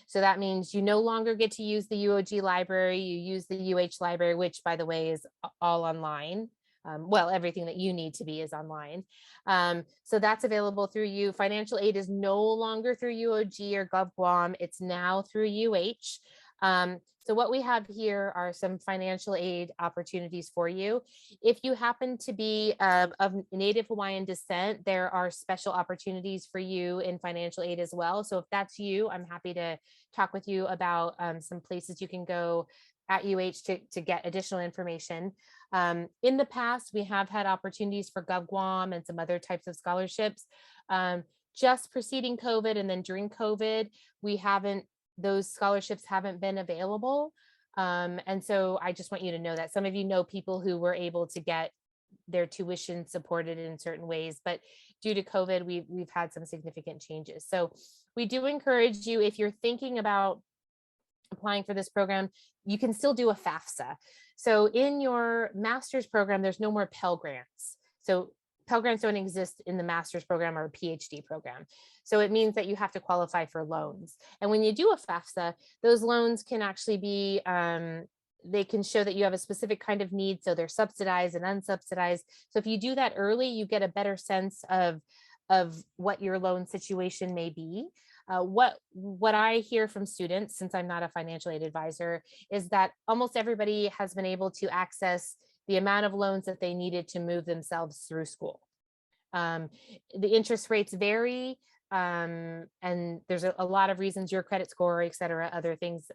Speaker 1: So that means you no longer get to use the UOG library, you use the UH library, which by the way is all online. well, everything that you need to be is online. So that's available through you. Financial aid is no longer through UOG or GovGuam. It's now through UH. So what we have here are some financial aid opportunities for you. If you happen to be of Native Hawaiian descent, there are special opportunities for you in financial aid as well. So if that's you, I'm happy to talk with you about some places you can go at UH to get additional information. In the past, we have had opportunities for GovGuam and some other types of scholarships. Just preceding COVID and then during COVID, those scholarships haven't been available. And so I just want you to know that some of you know people who were able to get their tuition supported in certain ways, but due to COVID, we've had some significant changes. So we do encourage you, if you're thinking about applying for this program, you can still do a FAFSA. So in your master's program, there's no more Pell Grants. So Pell Grants don't exist in the master's program or a PhD program. So it means that you have to qualify for loans. And when you do a FAFSA, those loans can actually be, they can show that you have a specific kind of need. So they're subsidized and unsubsidized. So if you do that early, you get a better sense of what your loan situation may be. What I hear from students, since I'm not a financial aid advisor, is that almost everybody has been able to access the amount of loans that they needed to move themselves through school. The interest rates vary, and there's a lot of reasons, your credit score, et cetera, other things.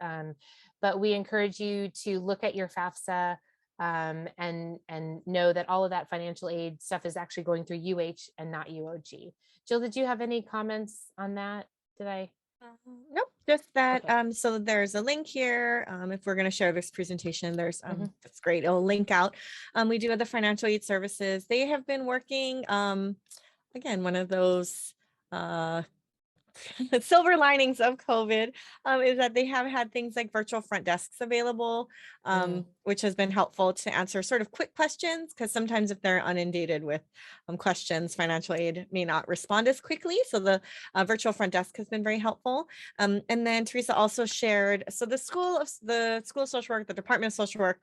Speaker 1: But we encourage you to look at your FAFSA and know that all of that financial aid stuff is actually going through UH and not UOG. Jill, did you have any comments on that? Did I?
Speaker 2: Nope, just that.
Speaker 1: Okay.
Speaker 2: So there's a link here. If we're going to share this presentation, there's
Speaker 1: Mhm.
Speaker 2: that's great. It'll link out. We do have the financial aid services. They have been working. Again, one of those the silver linings of COVID is that they have had things like virtual front desks available, which has been helpful to answer sort of quick questions, because sometimes if they're inundated with questions, financial aid may not respond as quickly. So the virtual front desk has been very helpful. And then Theresa also shared, so the School of Social Work, the Department of Social Work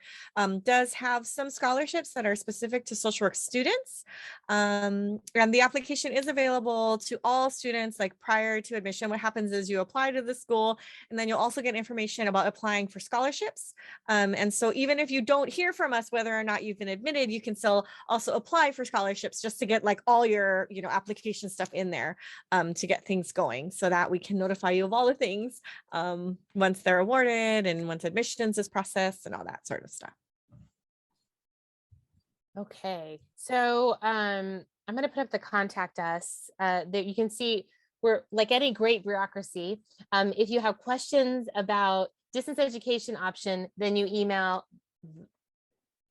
Speaker 2: does have some scholarships that are specific to social work students. And the application is available to all students like prior to admission. What happens is you apply to the school, and then you'll also get information about applying for scholarships. And so even if you don't hear from us whether or not you've been admitted, you can still also apply for scholarships just to get like all your application stuff in there to get things going, so that we can notify you of all the things once they're awarded and once admissions is processed and all that sort of stuff.
Speaker 1: Okay, so I'm going to put up the contact us that you can see. We're like any great bureaucracy. If you have questions about distance education option, then you email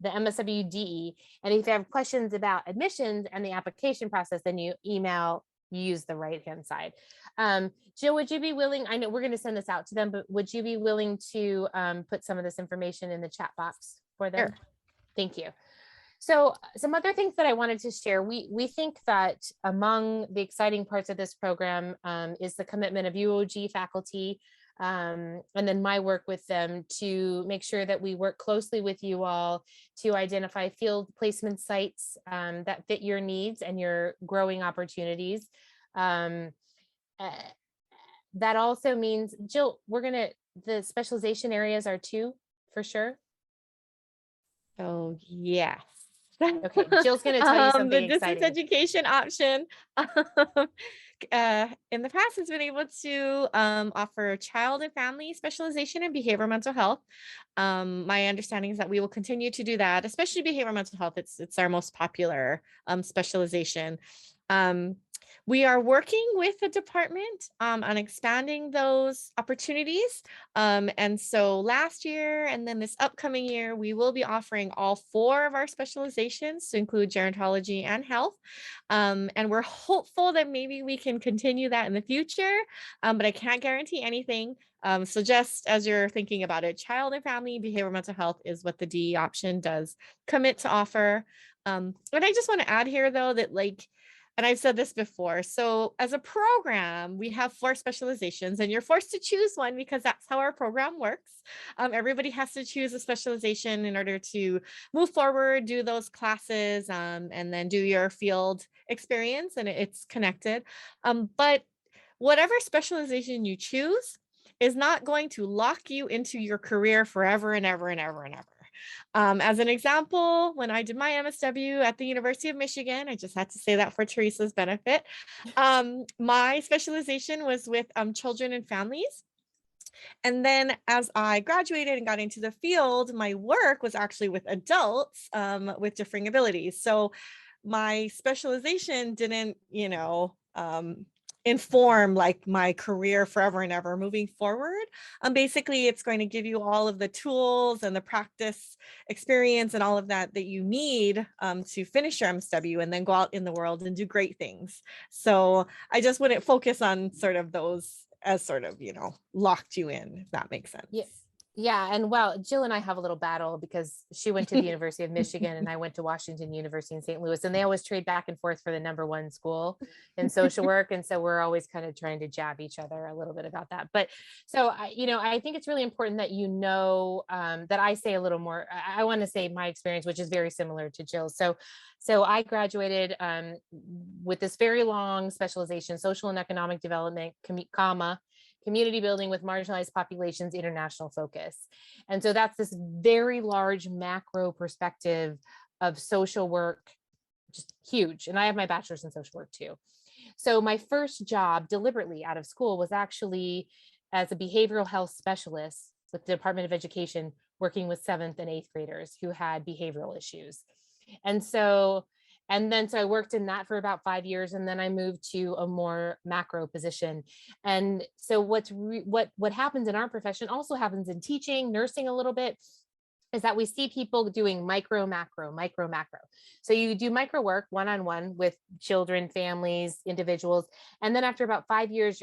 Speaker 1: the MSWDE. And if you have questions about admissions and the application process, then you use the right-hand side. Jill, would you be willing, I know we're going to send this out to them, but would you be willing to put some of this information in the chat box for them?
Speaker 2: Sure.
Speaker 1: Thank you. So some other things that I wanted to share, we think that among the exciting parts of this program is the commitment of UOG faculty, and then my work with them to make sure that we work closely with you all to identify field placement sites that fit your needs and your growing opportunities. That also means, Jill, the specialization areas are 2 for sure.
Speaker 2: Oh, yes.
Speaker 1: Okay, Jill's going to tell you something
Speaker 2: the
Speaker 1: exciting.
Speaker 2: distance education option in the past has been able to offer child and family specialization in behavioral mental health. My understanding is that we will continue to do that, especially behavioral mental health. It's our most popular specialization. We are working with the department on expanding those opportunities. And so last year and then this upcoming year, we will be offering all 4 of our specializations to include gerontology and health. And we're hopeful that maybe we can continue that in the future, but I can't guarantee anything. So just as you're thinking about it, child and family behavioral mental health is what the DE option does commit to offer. And I just want to add here, though, that and I've said this before. So as a program, we have 4 specializations, and you're forced to choose one because that's how our program works. Everybody has to choose a specialization in order to move forward, do those classes, and then do your field experience, and it's connected. But whatever specialization you choose is not going to lock you into your career forever and ever and ever and ever. As an example, when I did my MSW at the University of Michigan, I just had to say that for Teresa's benefit. My specialization was with children and families. And then as I graduated and got into the field, my work was actually with adults with differing abilities. So my specialization didn't, inform like my career forever and ever moving forward. Basically, it's going to give you all of the tools and the practice experience and all of that that you need to finish your MSW and then go out in the world and do great things. So I just wouldn't focus on sort of those as sort of, locked you in, if that makes sense.
Speaker 1: Yeah. Yeah. And well, Jill and I have a little battle because she went to the University of Michigan and I went to Washington University in St. Louis, and they always trade back and forth for the #1 school in social work. And so we're always kind of trying to jab each other a little bit about that. But so, I think it's really important that, that I say a little more. I want to say my experience, which is very similar to Jill's. So I graduated with this very long specialization, social and economic development, community building with marginalized populations, international focus. And so that's this very large macro perspective of social work, just huge. And I have my bachelor's in social work too. So my first job deliberately out of school was actually as a behavioral health specialist with the Department of Education, working with 7th and 8th graders who had behavioral issues. And so I worked in that for about 5 years, and then I moved to a more macro position. And so what happens in our profession also happens in teaching, nursing a little bit, is that we see people doing micro, macro, micro, macro. So you do micro work one-on-one with children, families, individuals. And then after about 5 years,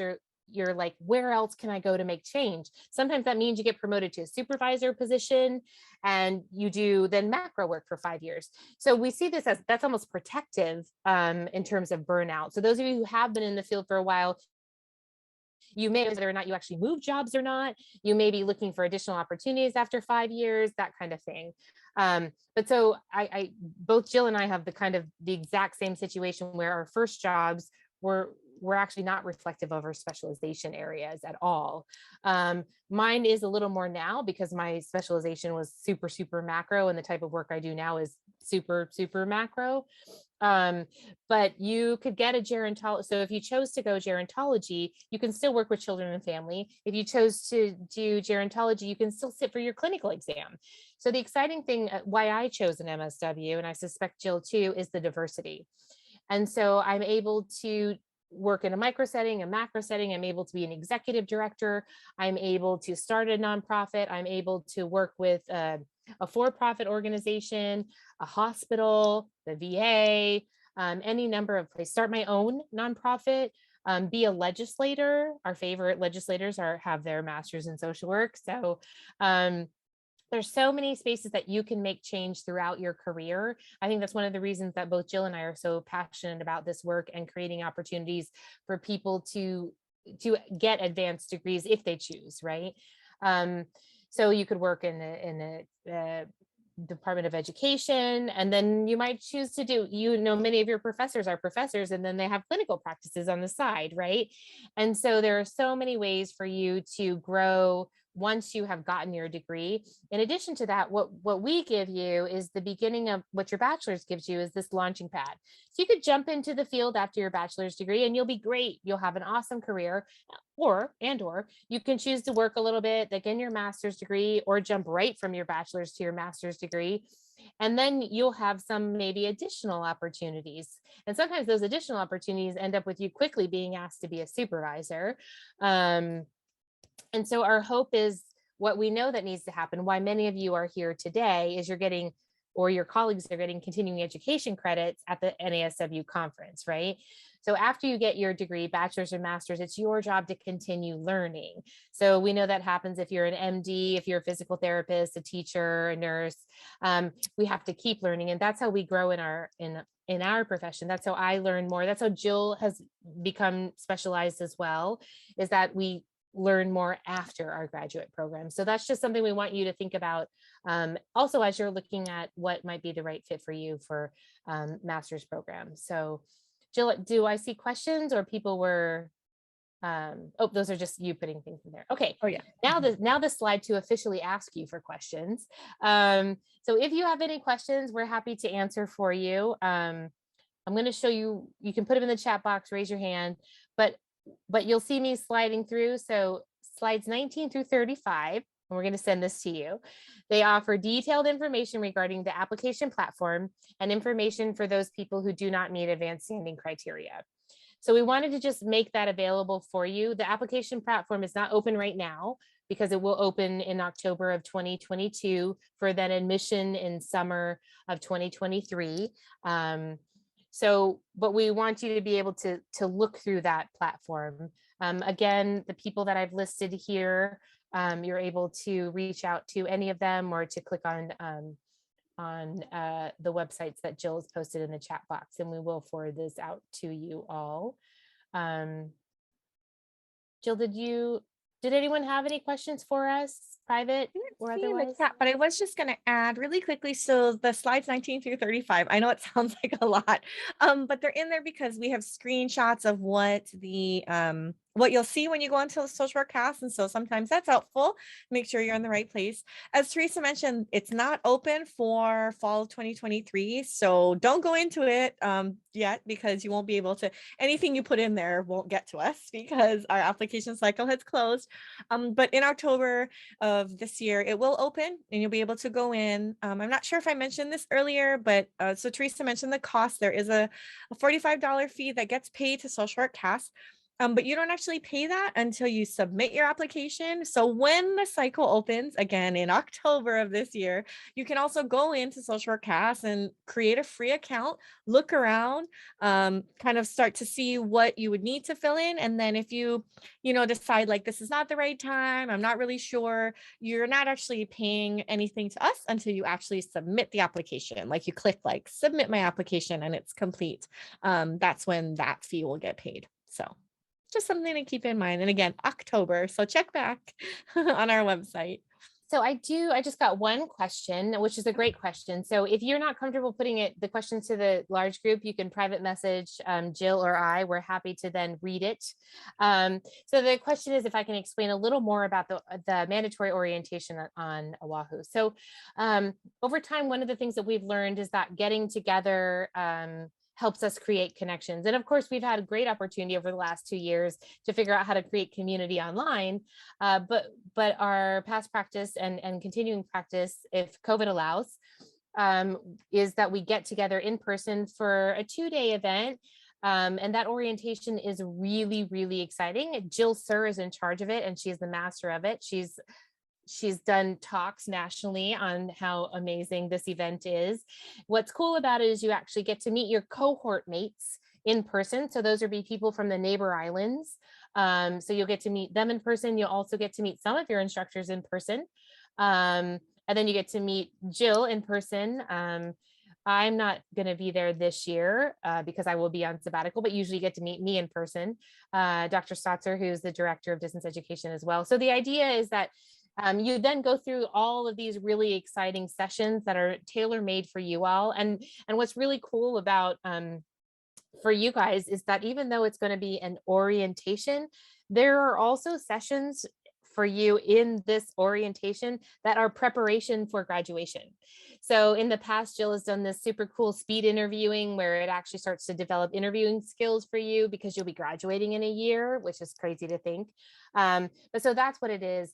Speaker 1: you're like, where else can I go to make change? Sometimes that means you get promoted to a supervisor position and you do then macro work for 5 years. So we see this as that's almost protective in terms of burnout. So those of you who have been in the field for a while, you may know whether or not you actually move jobs or not. You may be looking for additional opportunities after 5 years, that kind of thing. But so both Jill and I have the exact same situation where our first jobs were actually not reflective of our specialization areas at all. Mine is a little more now because my specialization was super, super macro, and the type of work I do now is super, super macro. But you could get a gerontology. So if you chose to go gerontology, you can still work with children and family. If you chose to do gerontology, you can still sit for your clinical exam. So the exciting thing why I chose an MSW, and I suspect Jill too, is the diversity. And so I'm able to work in a micro setting, a macro setting. I'm able to be an executive director. I'm able to start a nonprofit. I'm able to work with a for-profit organization, a hospital, the VA, any number of places. Start my own nonprofit, be a legislator. Our favorite legislators have their master's in social work. So there's so many spaces that you can make change throughout your career. I think that's one of the reasons that both Jill and I are so passionate about this work and creating opportunities for people to get advanced degrees if they choose, right? So you could work in a Department of Education, and then you might choose to do, many of your professors are professors, and then they have clinical practices on the side, right? And so there are so many ways for you to grow once you have gotten your degree. In addition to that, what we give you is the beginning of what your bachelor's gives you is this launching pad. So you could jump into the field after your bachelor's degree and you'll be great. You'll have an awesome career, or you can choose to work a little bit, like in your master's degree, or jump right from your bachelor's to your master's degree. And then you'll have some maybe additional opportunities. And sometimes those additional opportunities end up with you quickly being asked to be a supervisor. And so our hope is, what we know that needs to happen, why many of you are here today, is you're getting, or your colleagues are getting, continuing education credits at the NASW conference, right? So after you get your degree, bachelor's or master's, it's your job to continue learning. So we know that happens if you're an MD, if you're a physical therapist, a teacher, a nurse, we have to keep learning. And that's how we grow in in our profession. That's how I learn more. That's how Jill has become specialized as well, is that we learn more after our graduate program. So that's just something we want you to think about, also as you're looking at what might be the right fit for you for master's program. So Jill, do I see questions, or people were, oh, those are just you putting things in there. Okay.
Speaker 2: Oh yeah.
Speaker 1: Now the slide to officially ask you for questions. So if you have any questions, we're happy to answer for you. I'm going to show you, you can put them in the chat box, raise your hand, but you'll see me sliding through. So slides 19 through 35, and we're going to send this to you. They offer detailed information regarding the application platform and information for those people who do not meet advanced standing criteria. So we wanted to just make that available for you. The application platform is not open right now because it will open in October of 2022 for then admission in summer of 2023. But we want you to be able to look through that platform. Again, the people that I've listed here, you're able to reach out to any of them, or to click on the websites that Jill has posted in the chat box, and we will forward this out to you all. Jill, did anyone have any questions for us, private or otherwise?
Speaker 2: Chat, but I was just going to add really quickly. So the slides 19 through 35, I know it sounds like a lot, but they're in there because we have screenshots of what you'll see when you go into the social work cast. And so sometimes that's helpful. Make sure you're in the right place. As Theresa mentioned, it's not open for fall of 2023. So don't go into it yet, because you won't be able to, anything you put in there won't get to us because our application cycle has closed. But in October of this year, it will open and you'll be able to go in. I'm not sure if I mentioned this earlier, but so Theresa mentioned the cost. There is a $45 fee that gets paid to social work cast. But you don't actually pay that until you submit your application. So when the cycle opens again in October of this year, you can also go into social work cast and create a free account, look around, kind of start to see what you would need to fill in. And then if you decide like this is not the right time, I'm not really sure, you're not actually paying anything to us until you actually submit the application. Like you click like submit my application and it's complete. That's when that fee will get paid. So just something to keep in mind. And again, October. So check back on our website.
Speaker 1: So I just got one question, which is a great question. So if you're not comfortable putting the question to the large group, you can private message Jill or I. We're happy to then read it. So the question is if I can explain a little more about the mandatory orientation on Oahu. So over time, one of the things that we've learned is that getting together helps us create connections. And of course, we've had a great opportunity over the last 2 years to figure out how to create community online. But our past practice and continuing practice, if COVID allows, is that we get together in person for a 2-day event. And that orientation is really, really exciting. Jill Sir is in charge of it, and she's the master of it. She's done talks nationally on how amazing this event is. What's cool about it is you actually get to meet your cohort mates in person. So those would be people from the neighbor islands. So you'll get to meet them in person. You'll also get to meet some of your instructors in person. And then you get to meet Jill in person. I'm not going to be there this year because I will be on sabbatical, but usually you get to meet me in person. Dr. Stotzer, who's the director of distance education as well. So the idea is that you then go through all of these really exciting sessions that are tailor-made for you all. And what's really cool about for you guys is that even though it's going to be an orientation, there are also sessions for you in this orientation that are preparation for graduation. So in the past, Jill has done this super cool speed interviewing where it actually starts to develop interviewing skills for you because you'll be graduating in a year, which is crazy to think. But so that's what it is.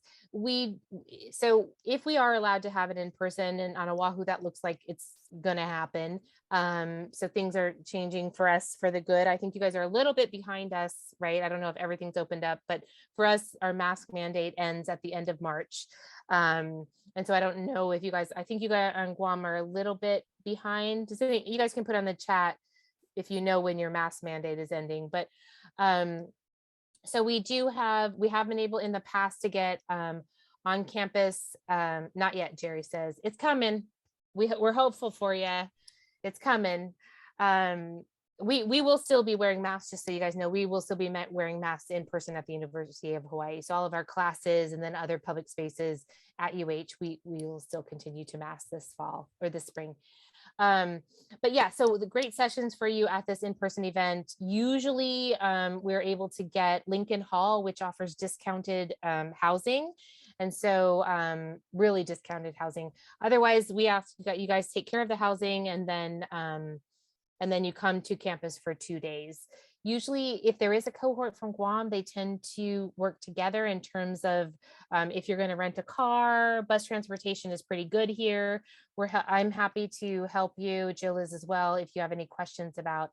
Speaker 1: So if we are allowed to have it in person and on Oahu, that looks like it's gonna happen. So things are changing for us for the good. I think you guys are a little bit behind us, right? I don't know if everything's opened up, but for us, our mask mandate ends at the end of March. And so I don't know if you guys, I think you guys on Guam are a little bit behind. You guys can put on the chat if you know when your mask mandate is ending. But so we have been able in the past to get on campus, not yet, Jerry says, it's coming. We're hopeful for you. It's coming. we will still be wearing masks, just so you guys know. We will still be wearing masks in person at the University of Hawaii. So all of our classes and then other public spaces at UH, we will still continue to mask this fall or this spring. But yeah, so the great sessions for you at this in-person event. Usually we're able to get Lincoln Hall, which offers discounted housing. And so really discounted housing. Otherwise, we ask that you guys take care of the housing, and then you come to campus for 2 days. Usually, if there is a cohort from Guam, they tend to work together in terms of if you're going to rent a car. Bus transportation is pretty good here. I'm happy to help you. Jill is as well, if you have any questions about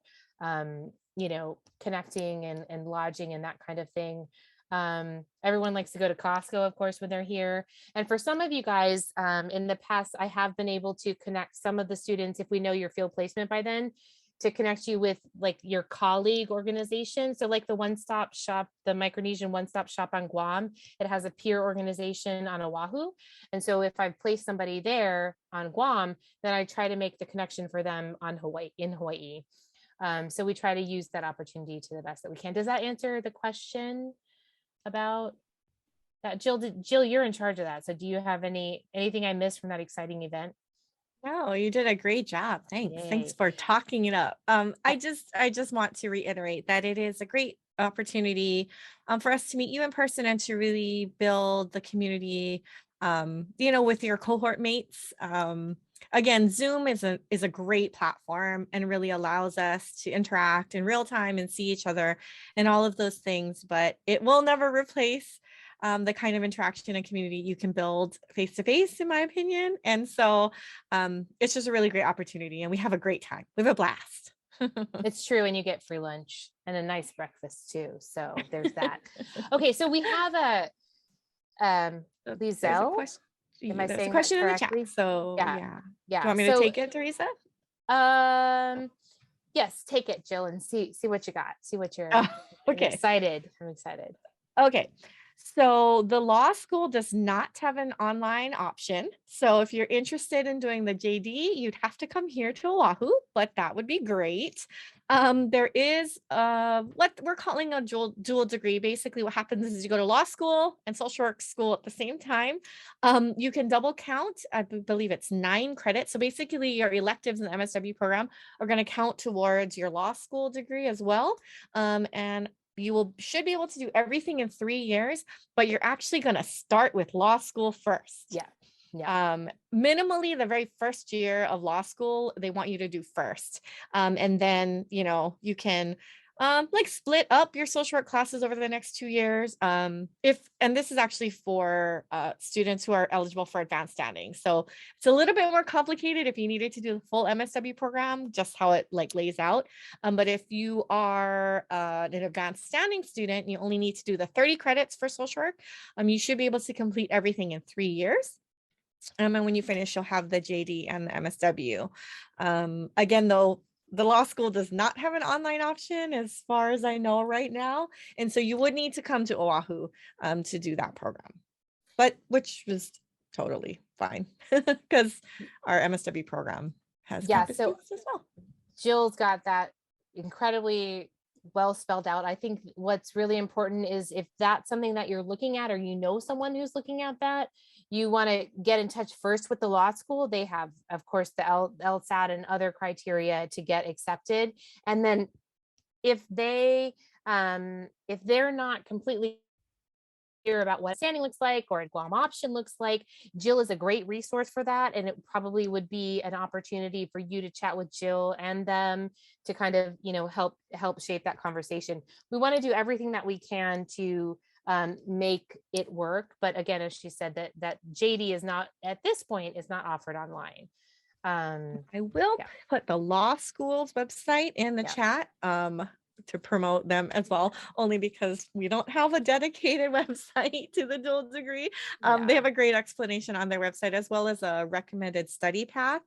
Speaker 1: connecting and lodging and that kind of thing. Everyone likes to go to Costco, of course, when they're here. And for some of you guys, in the past, I have been able to connect some of the students, if we know your field placement by then, to connect you with like your colleague organization. So like the one-stop shop, the Micronesian one-stop shop on Guam, it has a peer organization on Oahu. And so if I place somebody there on Guam, then I try to make the connection for them on in Hawaii. So we try to use that opportunity to the best that we can. Does that answer the question about that? Jill, you're in charge of that. So do you have anything I missed from that exciting event?
Speaker 2: No, you did a great job. Thanks. Thanks for talking it up. I just want to reiterate that it is a great opportunity for us to meet you in person and to really build the community, with your cohort mates. Again, Zoom is a great platform and really allows us to interact in real time and see each other and all of those things, but it will never replace the kind of interaction and community you can build face to face, in my opinion. And so it's just a really great opportunity, and we have a great time. We have a blast.
Speaker 1: It's true. And you get free lunch and a nice breakfast too. So there's that. Okay. So we have Lizelle. Am I saying
Speaker 2: question
Speaker 1: that
Speaker 2: in the
Speaker 1: correctly?
Speaker 2: chat? So yeah. Do you want me to take it, Theresa?
Speaker 1: Yes, take it, Jill, and see what you got. See what you're
Speaker 2: okay.
Speaker 1: I'm excited.
Speaker 2: Okay. So the law school does not have an online option. So if you're interested in doing the JD, you'd have to come here to Oahu, but that would be great. There is what we're calling a dual degree. Basically, what happens is you go to law school and social work school at the same time. You can double count. I believe it's 9 credits. So basically, your electives in the MSW program are going to count towards your law school degree as well. And you should be able to do everything in 3 years, but you're actually going to start with law school first.
Speaker 1: Yeah.
Speaker 2: Minimally, the very first year of law school, they want you to do first. And then, you can split up your social work classes over the next 2 years. And this is actually for students who are eligible for advanced standing. So it's a little bit more complicated if you needed to do the full MSW program, just how it lays out. But if you are an advanced standing student, you only need to do the 30 credits for social work. You should be able to complete everything in 3 years. And when you finish, you'll have the JD and the MSW. Again, though, the law school does not have an online option as far as I know right now. And so you would need to come to Oahu to do that program, which was totally fine because our MSW program has campus students as well.
Speaker 1: Jill's got that incredibly well spelled out. I think what's really important is if that's something that you're looking at, or someone who's looking at that, you want to get in touch first with the law school. They have, of course, the LSAT and other criteria to get accepted. And then if they're not completely clear about what standing looks like or a Guam option looks like, Jill is a great resource for that. And it probably would be an opportunity for you to chat with Jill and them to kind of, help shape that conversation. We want to do everything that we can to make it work. But again, as she said, that JD is not, at this point, is not offered online.
Speaker 2: I will put the law school's website in the chat to promote them as well, only because we don't have a dedicated website to the dual degree. They have a great explanation on their website, as well as a recommended study path.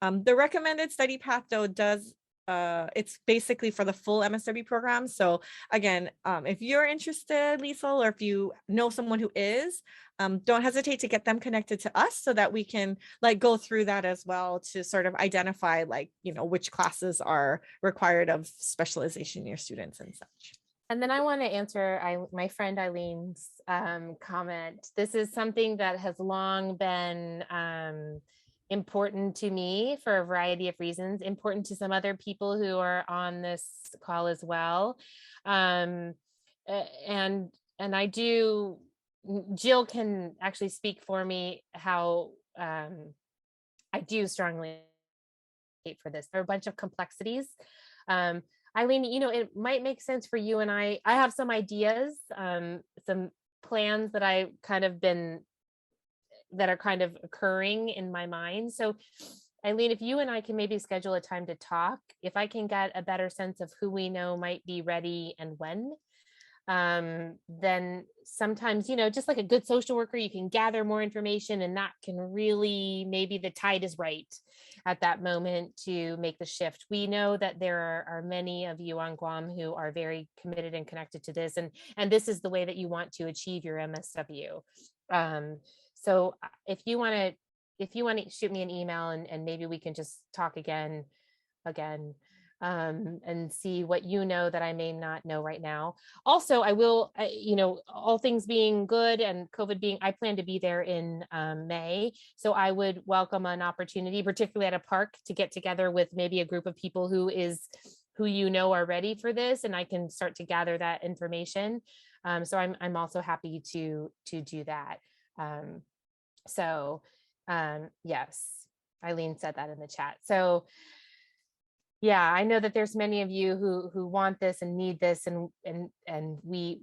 Speaker 2: The recommended study path, though, does it's basically for the full MSW program. So again, if you're interested, Liesl, or if you know someone who is, don't hesitate to get them connected to us so that we can like go through that as well to sort of identify like, you know, which classes are required of specialization in your students and such.
Speaker 1: And then I want to answer my friend Eileen's comment. This is something that has long been important to me for a variety of reasons, important to some other people who are on this call as well. And I do, Jill can actually speak for me how I do strongly for this. There are a bunch of complexities. Eileen, you know, it might make sense for you and I have some ideas, some plans that I kind of been, that are kind of occurring in my mind. So Eileen, if you and I can maybe schedule a time to talk, if I can get a better sense of who we know might be ready and when, then sometimes, you know, just like a good social worker, you can gather more information and that can really, maybe the tide is right at that moment to make the shift. We know that there are many of you on Guam who are very committed and connected to this, and this is the way that you want to achieve your MSW. So if you want to shoot me an email and maybe we can just talk again, and see what you know that I may not know right now. Also, I will, you know, all things being good and COVID being, I plan to be there in May. So I would welcome an opportunity, particularly at a park, to get together with maybe a group of people who you know are ready for this, and I can start to gather that information. So I'm also happy to do that. Yes, Eileen said that in the chat. So yeah, I know that there's many of you who want this and need this, and we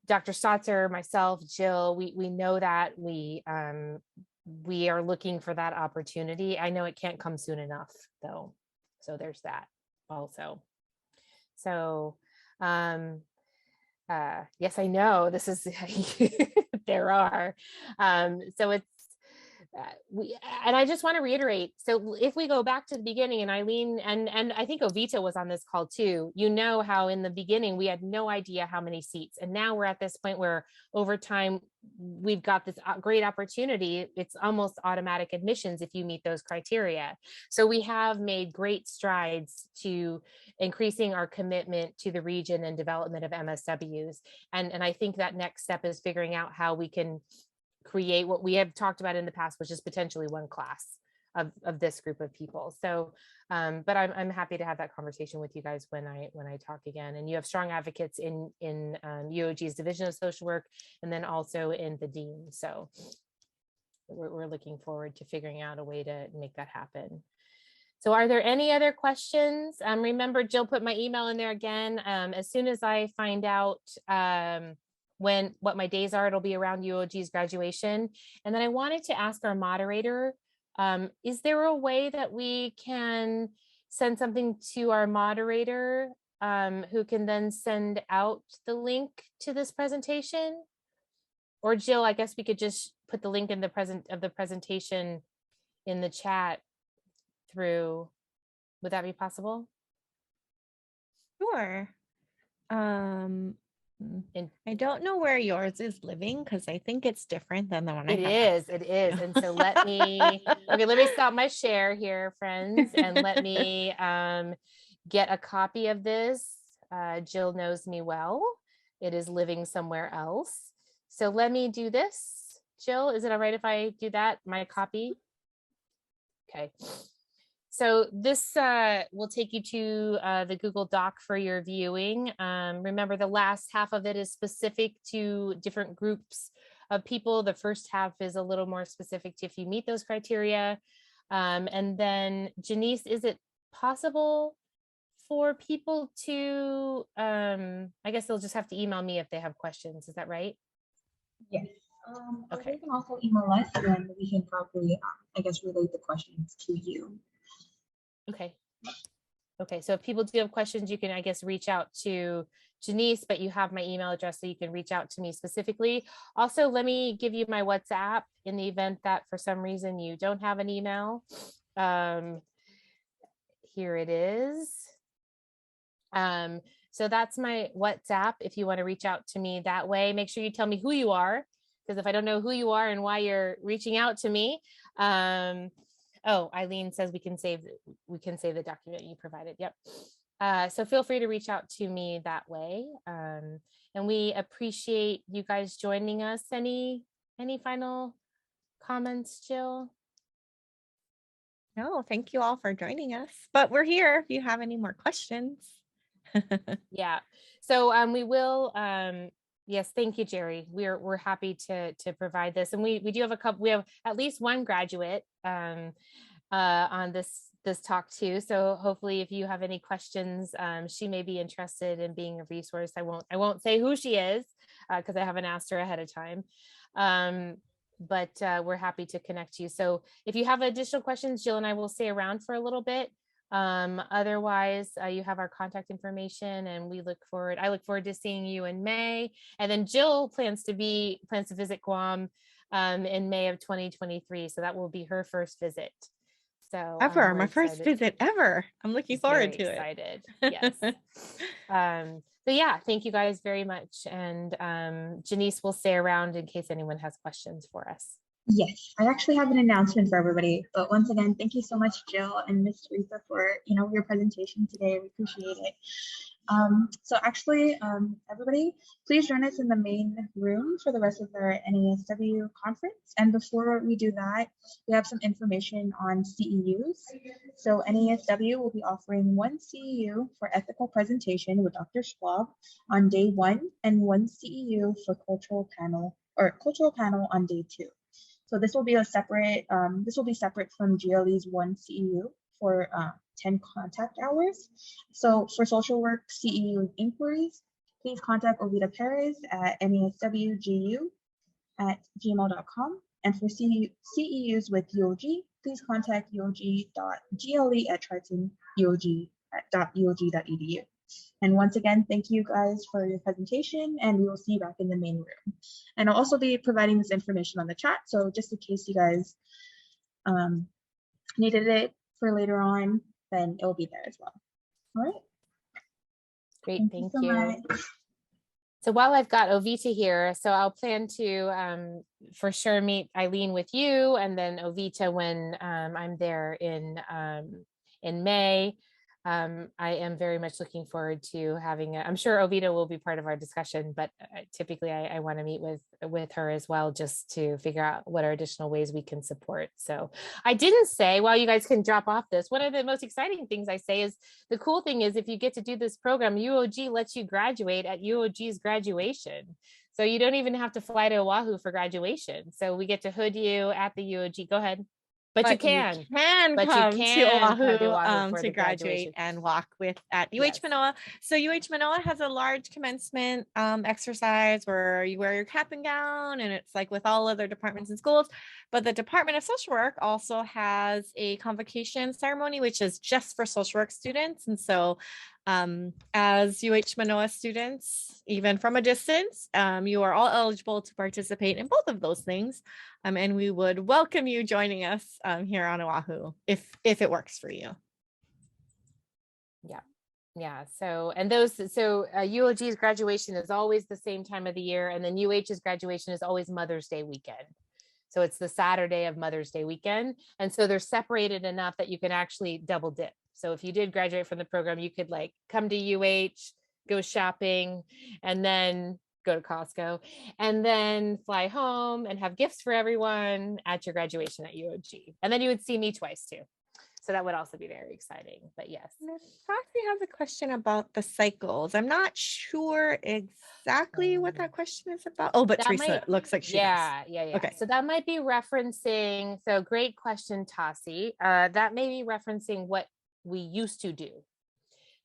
Speaker 1: Dr. Stotzer, myself, Jill, we know that we are looking for that opportunity. I know it can't come soon enough though. So there's that also. So yes, I know this is there are. So it's and I just want to reiterate. So if we go back to the beginning, and Eileen and I think Ovita was on this call too, you know how in the beginning we had no idea how many seats, and now we're at this point where over time we've got this great opportunity. It's almost automatic admissions if you meet those criteria. So we have made great strides to increasing our commitment to the region and development of MSWs. And I think that next step is figuring out how we can create what we have talked about in the past, which is potentially one class of this group of people. So, but I'm happy to have that conversation with you guys when I talk again. And you have strong advocates in UOG's Division of Social Work, and then also in the dean. So we're looking forward to figuring out a way to make that happen. So are there any other questions? Remember, Jill put my email in there again. As soon as I find out what my days are, it'll be around UOG's graduation. And then I wanted to ask our moderator, is there a way that we can send something to our moderator who can then send out the link to this presentation? Or Jill, I guess we could just put the link in the presentation in the chat through, would that be possible?
Speaker 2: Sure. I don't know where yours is living because I think it's different than the one I have.
Speaker 1: It is. And so let me stop my share here, friends, and let me get a copy of this. Jill knows me well. It is living somewhere else. So let me do this. Jill, is it all right if I do that? My copy? Okay. So this will take you to the Google Doc for your viewing. Remember, the last half of it is specific to different groups of people. The first half is a little more specific to if you meet those criteria. And then Janice, is it possible for people to, I guess they'll just have to email me if they have questions. Is that right?
Speaker 3: Yes.
Speaker 1: Okay.
Speaker 3: They can also email us and we can probably, I guess, relate the questions to you.
Speaker 1: Okay. Okay, so if people do have questions, you can, I guess, reach out to Janice, but you have my email address, so you can reach out to me specifically. Also, let me give you my WhatsApp in the event that for some reason you don't have an email. here it is. So that's my WhatsApp. If you want to reach out to me that way, make sure you tell me who you are, because if I don't know who you are and why you're reaching out to me, oh, Eileen says we can save the document you provided. Yep. So feel free to reach out to me that way. And we appreciate you guys joining us. Any final comments, Jill?
Speaker 2: No, thank you all for joining us. But we're here if you have any more questions.
Speaker 1: Yeah. So we will. Yes, thank you, Jerry. We're happy to provide this, and we do have a couple. We have at least one graduate on this talk too. So hopefully, if you have any questions, she may be interested in being a resource. I won't say who she is because I haven't asked her ahead of time. But we're happy to connect you. So if you have additional questions, Jill and I will stay around for a little bit. Otherwise, you have our contact information, and I look forward to seeing you in May. And then Jill plans to visit Guam in May of 2023. So that will be her first visit. So
Speaker 2: ever, my first visit ever. I'm looking forward to
Speaker 1: it. Yes. So yeah, thank you guys very much. And Janice will stay around in case anyone has questions for us.
Speaker 3: Yes, I actually have an announcement for everybody. But once again, thank you so much, Jill and Miss Theresa, for your presentation today. We appreciate it. So actually, everybody, please join us in the main room for the rest of the NASW conference. And before we do that, we have some information on CEUs. So NASW will be offering one CEU for ethical presentation with Dr. Schwab on day 1, and one CEU for cultural panel on day 2. So this will be separate from GLE's one CEU for 10 contact hours. So for social work CEU inquiries, please contact Ovita Perez at naswgu@gmail.com. And for CEUs with UOG, please contact uog.gle@charlton.uog.edu. And once again, thank you guys for your presentation, and we will see you back in the main room. And I'll also be providing this information on the chat, so just in case you guys needed it for later on, then it will be there as well. All right.
Speaker 1: Great, thank
Speaker 3: you. So much.
Speaker 1: So while I've got Ovita here, so I'll plan to for sure meet Eileen with you, and then Ovita when I'm there in May. I am very much looking forward to having I'm sure Ovita will be part of our discussion, but typically I want to meet with her as well, just to figure out what are additional ways we can support. So I didn't say, while you guys can drop off this, one of the most exciting things I say is the cool thing is if you get to do this program, UOG lets you graduate at UOG's graduation. So you don't even have to fly to Oahu for graduation. So we get to hood you at the UOG. Go ahead. But you can
Speaker 2: come to Oahu to graduate and walk with at UH Manoa. So UH Manoa has a large commencement exercise where you wear your cap and gown, and it's like with all other departments and schools. But the Department of Social Work also has a convocation ceremony, which is just for social work students. And so as UH Manoa students, even from a distance, you are all eligible to participate in both of those things. And we would welcome you joining us here on Oahu if it works for you.
Speaker 1: Yeah. So UOG's graduation is always the same time of the year, and then UH's graduation is always Mother's Day weekend. So it's the Saturday of Mother's Day weekend, and so they're separated enough that you can actually double dip. So if you did graduate from the program, you could like come to UH, go shopping, and then go to Costco, and then fly home and have gifts for everyone at your graduation at UOG. And then you would see me twice too. So that would also be very exciting. But yes.
Speaker 2: Foxy has a question about the cycles. I'm not sure exactly what that question is about. Oh, but Theresa looks like she does.
Speaker 1: Yeah. Okay. So that might be referencing, so great question, Tassi. That may be referencing what we used to do.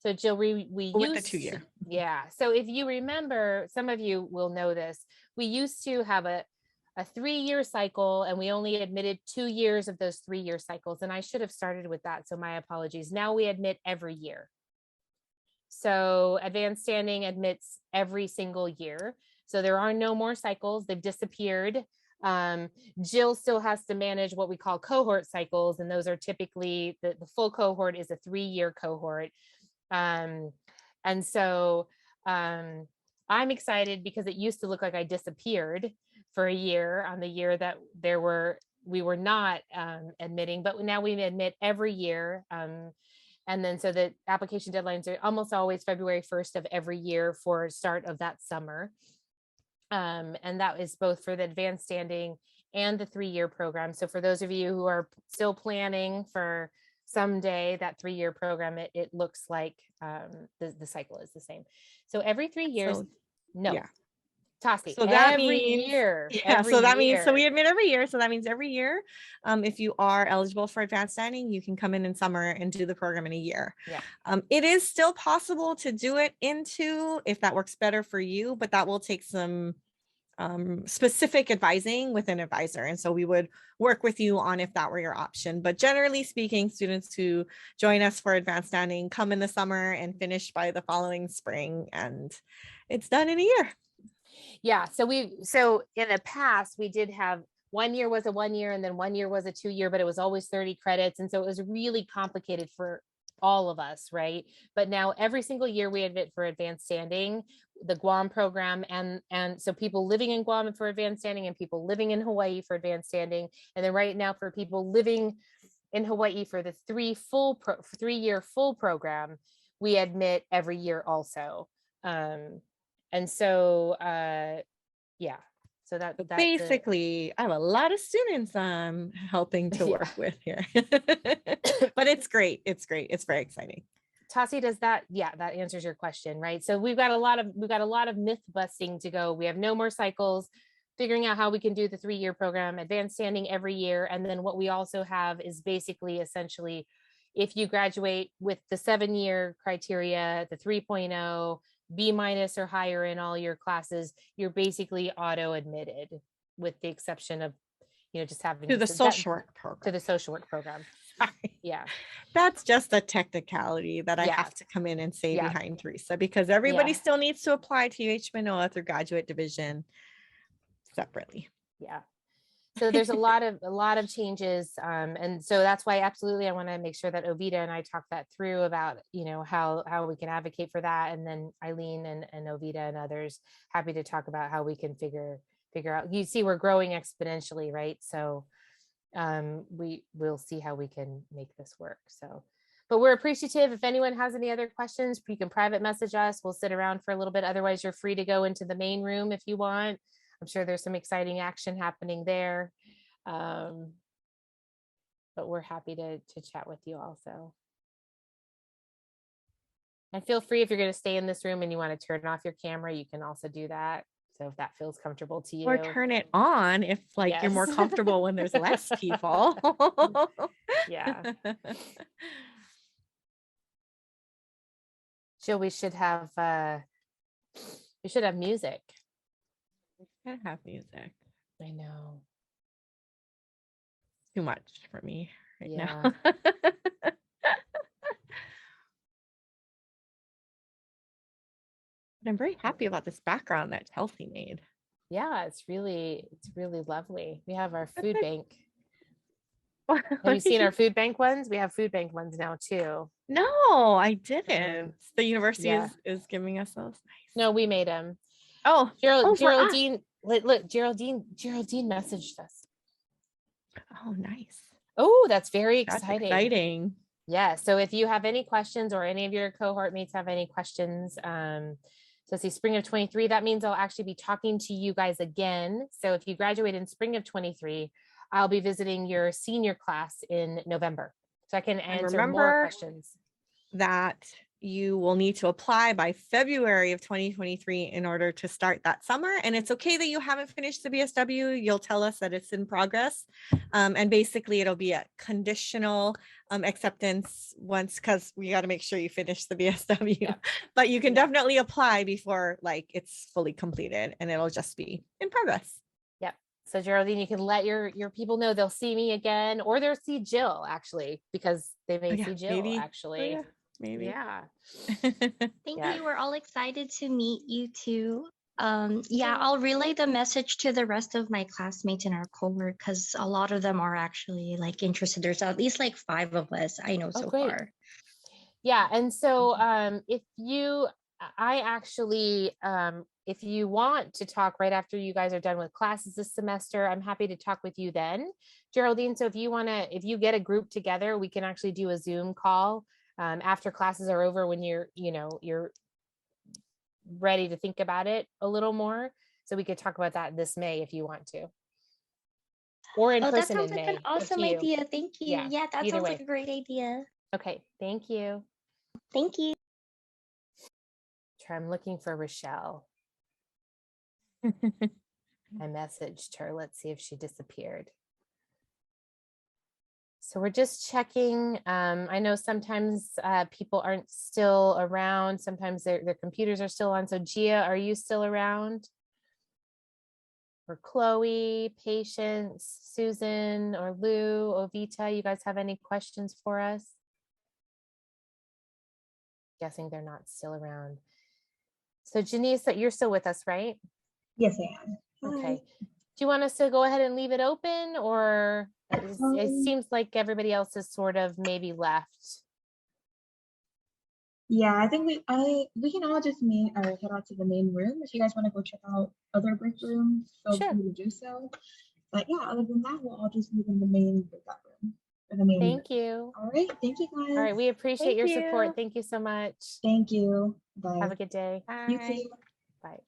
Speaker 1: So Jill, we used
Speaker 2: the 2-year.
Speaker 1: Yeah. So if you remember, some of you will know this, we used to have a 3-year cycle, and we only admitted 2 years of those 3-year cycles. And I should have started with that. So my apologies. Now we admit every year. So advanced standing admits every single year. So there are no more cycles. They've disappeared. Jill still has to manage what we call cohort cycles, and those are typically the full cohort is a 3-year cohort. And so I'm excited because it used to look like I disappeared for a year on the year that we were not admitting, but now we admit every year. And then so the application deadlines are almost always February 1st of every year for start of that summer. And that is both for the advanced standing and the 3-year program. So for those of you who are still planning for someday that 3-year program, it looks like the cycle is the same. So every 3 years, Tassi,
Speaker 2: So that
Speaker 1: every
Speaker 2: means,
Speaker 1: year.
Speaker 2: Means, so we admit every year. So that means every year, if you are eligible for advanced standing, you can come in summer and do the program in a year.
Speaker 1: Yeah.
Speaker 2: It is still possible to do it in 2 if that works better for you, but that will take some specific advising with an advisor. And so we would work with you on if that were your option. But generally speaking, students who join us for advanced standing come in the summer and finish by the following spring, and it's done in a year.
Speaker 1: Yeah. So in the past, we did have 1 year was a 1 year and then 1 year was a 2 year, but it was always 30 credits. And so it was really complicated for all of us, right? But now every single year we admit for advanced standing, the Guam program, and so people living in Guam for advanced standing and people living in Hawaii for advanced standing. And then right now for people living in Hawaii for the 3-year full program, we admit every year also. And so, so that
Speaker 2: basically, I have a lot of students I'm helping to work with here, but it's great. It's great. It's very exciting.
Speaker 1: Tassi, does that? Yeah, that answers your question, right? So we've got a lot of myth busting to go. We have no more cycles, figuring out how we can do the 3-year program, advanced standing every year. And then what we also have is basically essentially, if you graduate with the 7-year criteria, the 3.0, B- or higher in all your classes, you're basically auto admitted, with the exception of, just having
Speaker 2: to the social work program.
Speaker 1: To the social work program.
Speaker 2: Sorry.
Speaker 1: Yeah.
Speaker 2: That's just a technicality that I have to come in and say behind Theresa, because everybody still needs to apply to UH Manoa through graduate division separately.
Speaker 1: Yeah. So there's a lot of changes. And so that's why absolutely I want to make sure that Ovita and I talk that through about, how we can advocate for that. And then Eileen and Ovita and others, happy to talk about how we can figure out. You see, we're growing exponentially, right? So we'll see how we can make this work. So, but we're appreciative. If anyone has any other questions, you can private message us. We'll sit around for a little bit. Otherwise, you're free to go into the main room if you want. I'm sure there's some exciting action happening there. But we're happy to chat with you also. And feel free, if you're going to stay in this room and you want to turn off your camera, you can also do that. So if that feels comfortable to you.
Speaker 2: Or turn it on if you're more comfortable when there's less people.
Speaker 1: Yeah. Jill, we should have music.
Speaker 2: We should have music.
Speaker 1: I know.
Speaker 2: Too much for me right now. But I'm very happy about this background that Chelsea made.
Speaker 1: Yeah, it's really lovely. We have our food bank. Have you seen our food bank ones? We have food bank ones now too.
Speaker 2: No, I didn't. The university is giving us those. Nice.
Speaker 1: No, we made them.
Speaker 2: Oh,
Speaker 1: Geraldine. Look, Geraldine messaged us.
Speaker 2: Oh, nice.
Speaker 1: Oh, that's very exciting.
Speaker 2: That's exciting.
Speaker 1: Yeah. So if you have any questions, or any of your cohort mates have any questions, so see, spring of 23, that means I'll actually be talking to you guys again. So if you graduate in spring of 23, I'll be visiting your senior class in November. So I can answer more questions.
Speaker 2: That you will need to apply by February of 2023 in order to start that summer. And it's okay that you haven't finished the BSW. You'll tell us that it's in progress. And basically it'll be a conditional acceptance because we got to make sure you finish the BSW. Yep. But you can definitely apply before it's fully completed, and it'll just be in progress.
Speaker 1: Yep. So Geraldine, you can let your people know they'll see me again, or they'll see Jill actually, because they may see Jill actually.
Speaker 2: Maybe.
Speaker 1: Yeah.
Speaker 4: Thank you. We're all excited to meet you too. Yeah, I'll relay the message to the rest of my classmates in our cohort because a lot of them are actually like interested. There's at least like 5 of us I know so
Speaker 1: great.
Speaker 4: far.
Speaker 1: Yeah, and so if you, I actually, if you want to talk right after you guys are done with classes this semester, I'm happy to talk with you then, Geraldine. So if you want to, if you get a group together, we can actually do a Zoom call after classes are over when you're, you know, you're ready to think about it a little more. So we could talk about that this May if you want to. Or in
Speaker 4: Oh, that
Speaker 1: person
Speaker 4: sounds
Speaker 1: in
Speaker 4: like
Speaker 1: May.
Speaker 4: an awesome idea. Thank you.
Speaker 1: Yeah,
Speaker 4: Yeah, that
Speaker 1: either
Speaker 4: sounds
Speaker 1: way.
Speaker 4: like a great idea.
Speaker 1: Okay, thank you.
Speaker 4: Thank you.
Speaker 1: I'm looking for Rochelle. I messaged her. Let's see if she disappeared. So we're just checking. I know sometimes people aren't still around. Sometimes their computers are still on. So Gia, are you still around? Or Chloe, Patience, Susan, or Lou, Ovita, you guys have any questions for us? Guessing they're not still around. So Janice, you're still with us, right?
Speaker 3: Yes, I am.
Speaker 1: Okay. Do you want us to go ahead and leave it open, or it seems like everybody else is sort of maybe left?
Speaker 3: Yeah, I think we can all just meet or head out to the main room. If you guys want to go check out other break rooms, feel
Speaker 1: Sure.
Speaker 3: free to do so. But yeah, other than that, we'll all just meet in the main breakout room or the main room.
Speaker 1: Thank you.
Speaker 3: All right, thank you guys.
Speaker 1: All right, we appreciate
Speaker 2: Thank
Speaker 1: your
Speaker 2: you.
Speaker 1: support. Thank you so much.
Speaker 3: Thank you. Bye.
Speaker 1: Have a good day.
Speaker 3: You
Speaker 2: Bye.
Speaker 3: too.
Speaker 1: Bye.